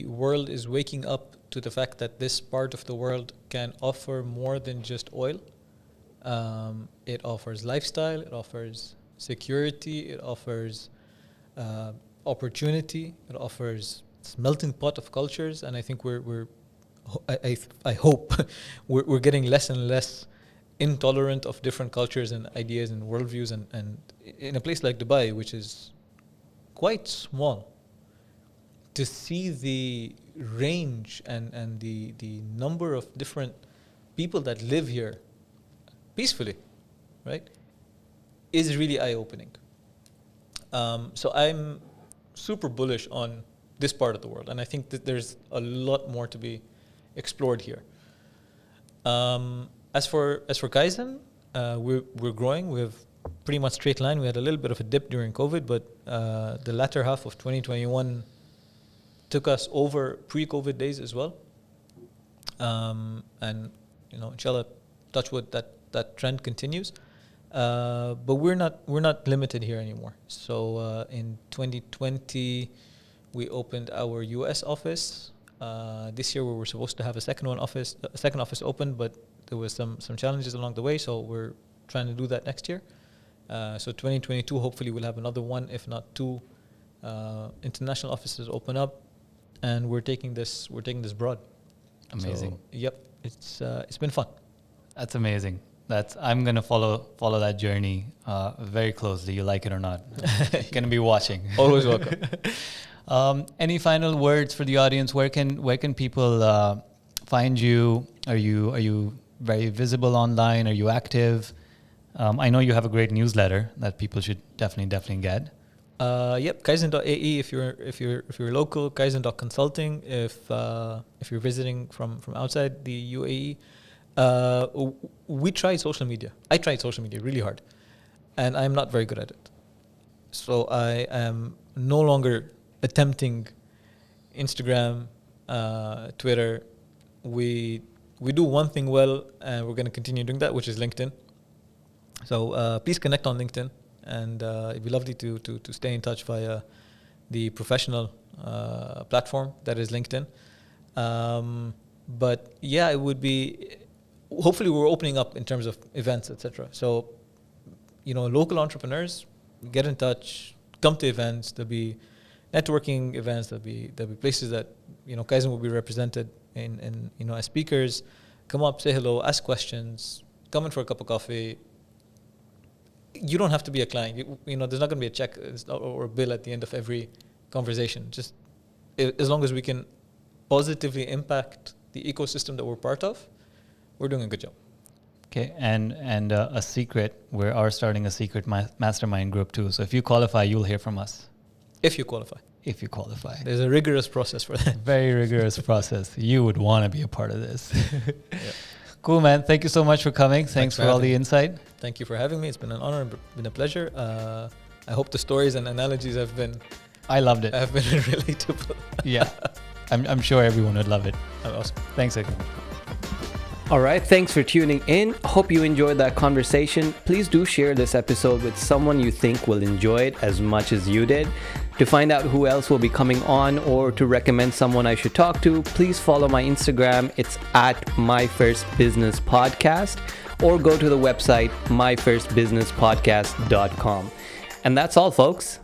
world is waking up to the fact that this part of the world can offer more than just oil. It offers lifestyle, it offers security, it offers opportunity, it offers this melting pot of cultures, and I think I hope we're getting less and less intolerant of different cultures and ideas and worldviews, and in a place like Dubai, which is quite small, to see the range and the number of different people that live here peacefully, right, is really eye-opening. So I'm super bullish on this part of the world, and I think that there's a lot more to be explored here. As for Kaizen, we're growing. We have pretty much straight line. We had a little bit of a dip during COVID, but the latter half of 2021 took us over pre-COVID days as well. And inshallah, touch wood, that trend continues. But we're not limited here anymore. So in 2020, we opened our US office. This year we were supposed to have a second office open, but there was some challenges along the way. So we're trying to do that next year. So 2022, hopefully we'll have another one, if not two, international offices open up, and we're taking this broad. Amazing. So, yep, it's been fun. That's amazing. I'm gonna follow that journey very closely. You like it or not? Gonna be watching. Always welcome. Any final words for the audience? Where can people find you? Are you very visible online? Are you active? I know you have a great newsletter that people should definitely get. Yep, Kaizen.ae if you're local, Kaizen.consulting if you're visiting from outside the UAE. We tried social media. I tried social media really hard, and I'm not very good at it. So I am no longer attempting Instagram, Twitter. We do one thing well, and we're going to continue doing that, which is LinkedIn. So please connect on LinkedIn, and it'd be lovely to stay in touch via the professional platform that is LinkedIn. But yeah, it would be. Hopefully, we're opening up in terms of events, etc. So, local entrepreneurs, get in touch, come to events. There'll be networking events. There'll be places that Kaizen will be represented in as speakers. Come up, say hello, ask questions, come in for a cup of coffee. You don't have to be a client. There's not going to be a check or a bill at the end of every conversation. Just as long as we can positively impact the ecosystem that we're part of, we're doing a good job. Okay, and a secret, we are starting a secret mastermind group too. So if you qualify, you'll hear from us. If you qualify. There's a rigorous process for that. Very rigorous process. You would want to be a part of this. Yeah. Cool, man. Thank you so much for coming. Thanks for all the insight. Thank you for having me. It's been an honor and been a pleasure. I hope the stories and analogies I loved it. Have been relatable. Yeah. I'm sure everyone would love it. Awesome. Thanks again. All right, thanks for tuning in. Hope you enjoyed that conversation. Please do share this episode with someone you think will enjoy it as much as you did. To find out who else will be coming on or to recommend someone I should talk to, please follow my Instagram. It's at myfirstbusinesspodcast, or go to the website myfirstbusinesspodcast.com. And that's all, folks.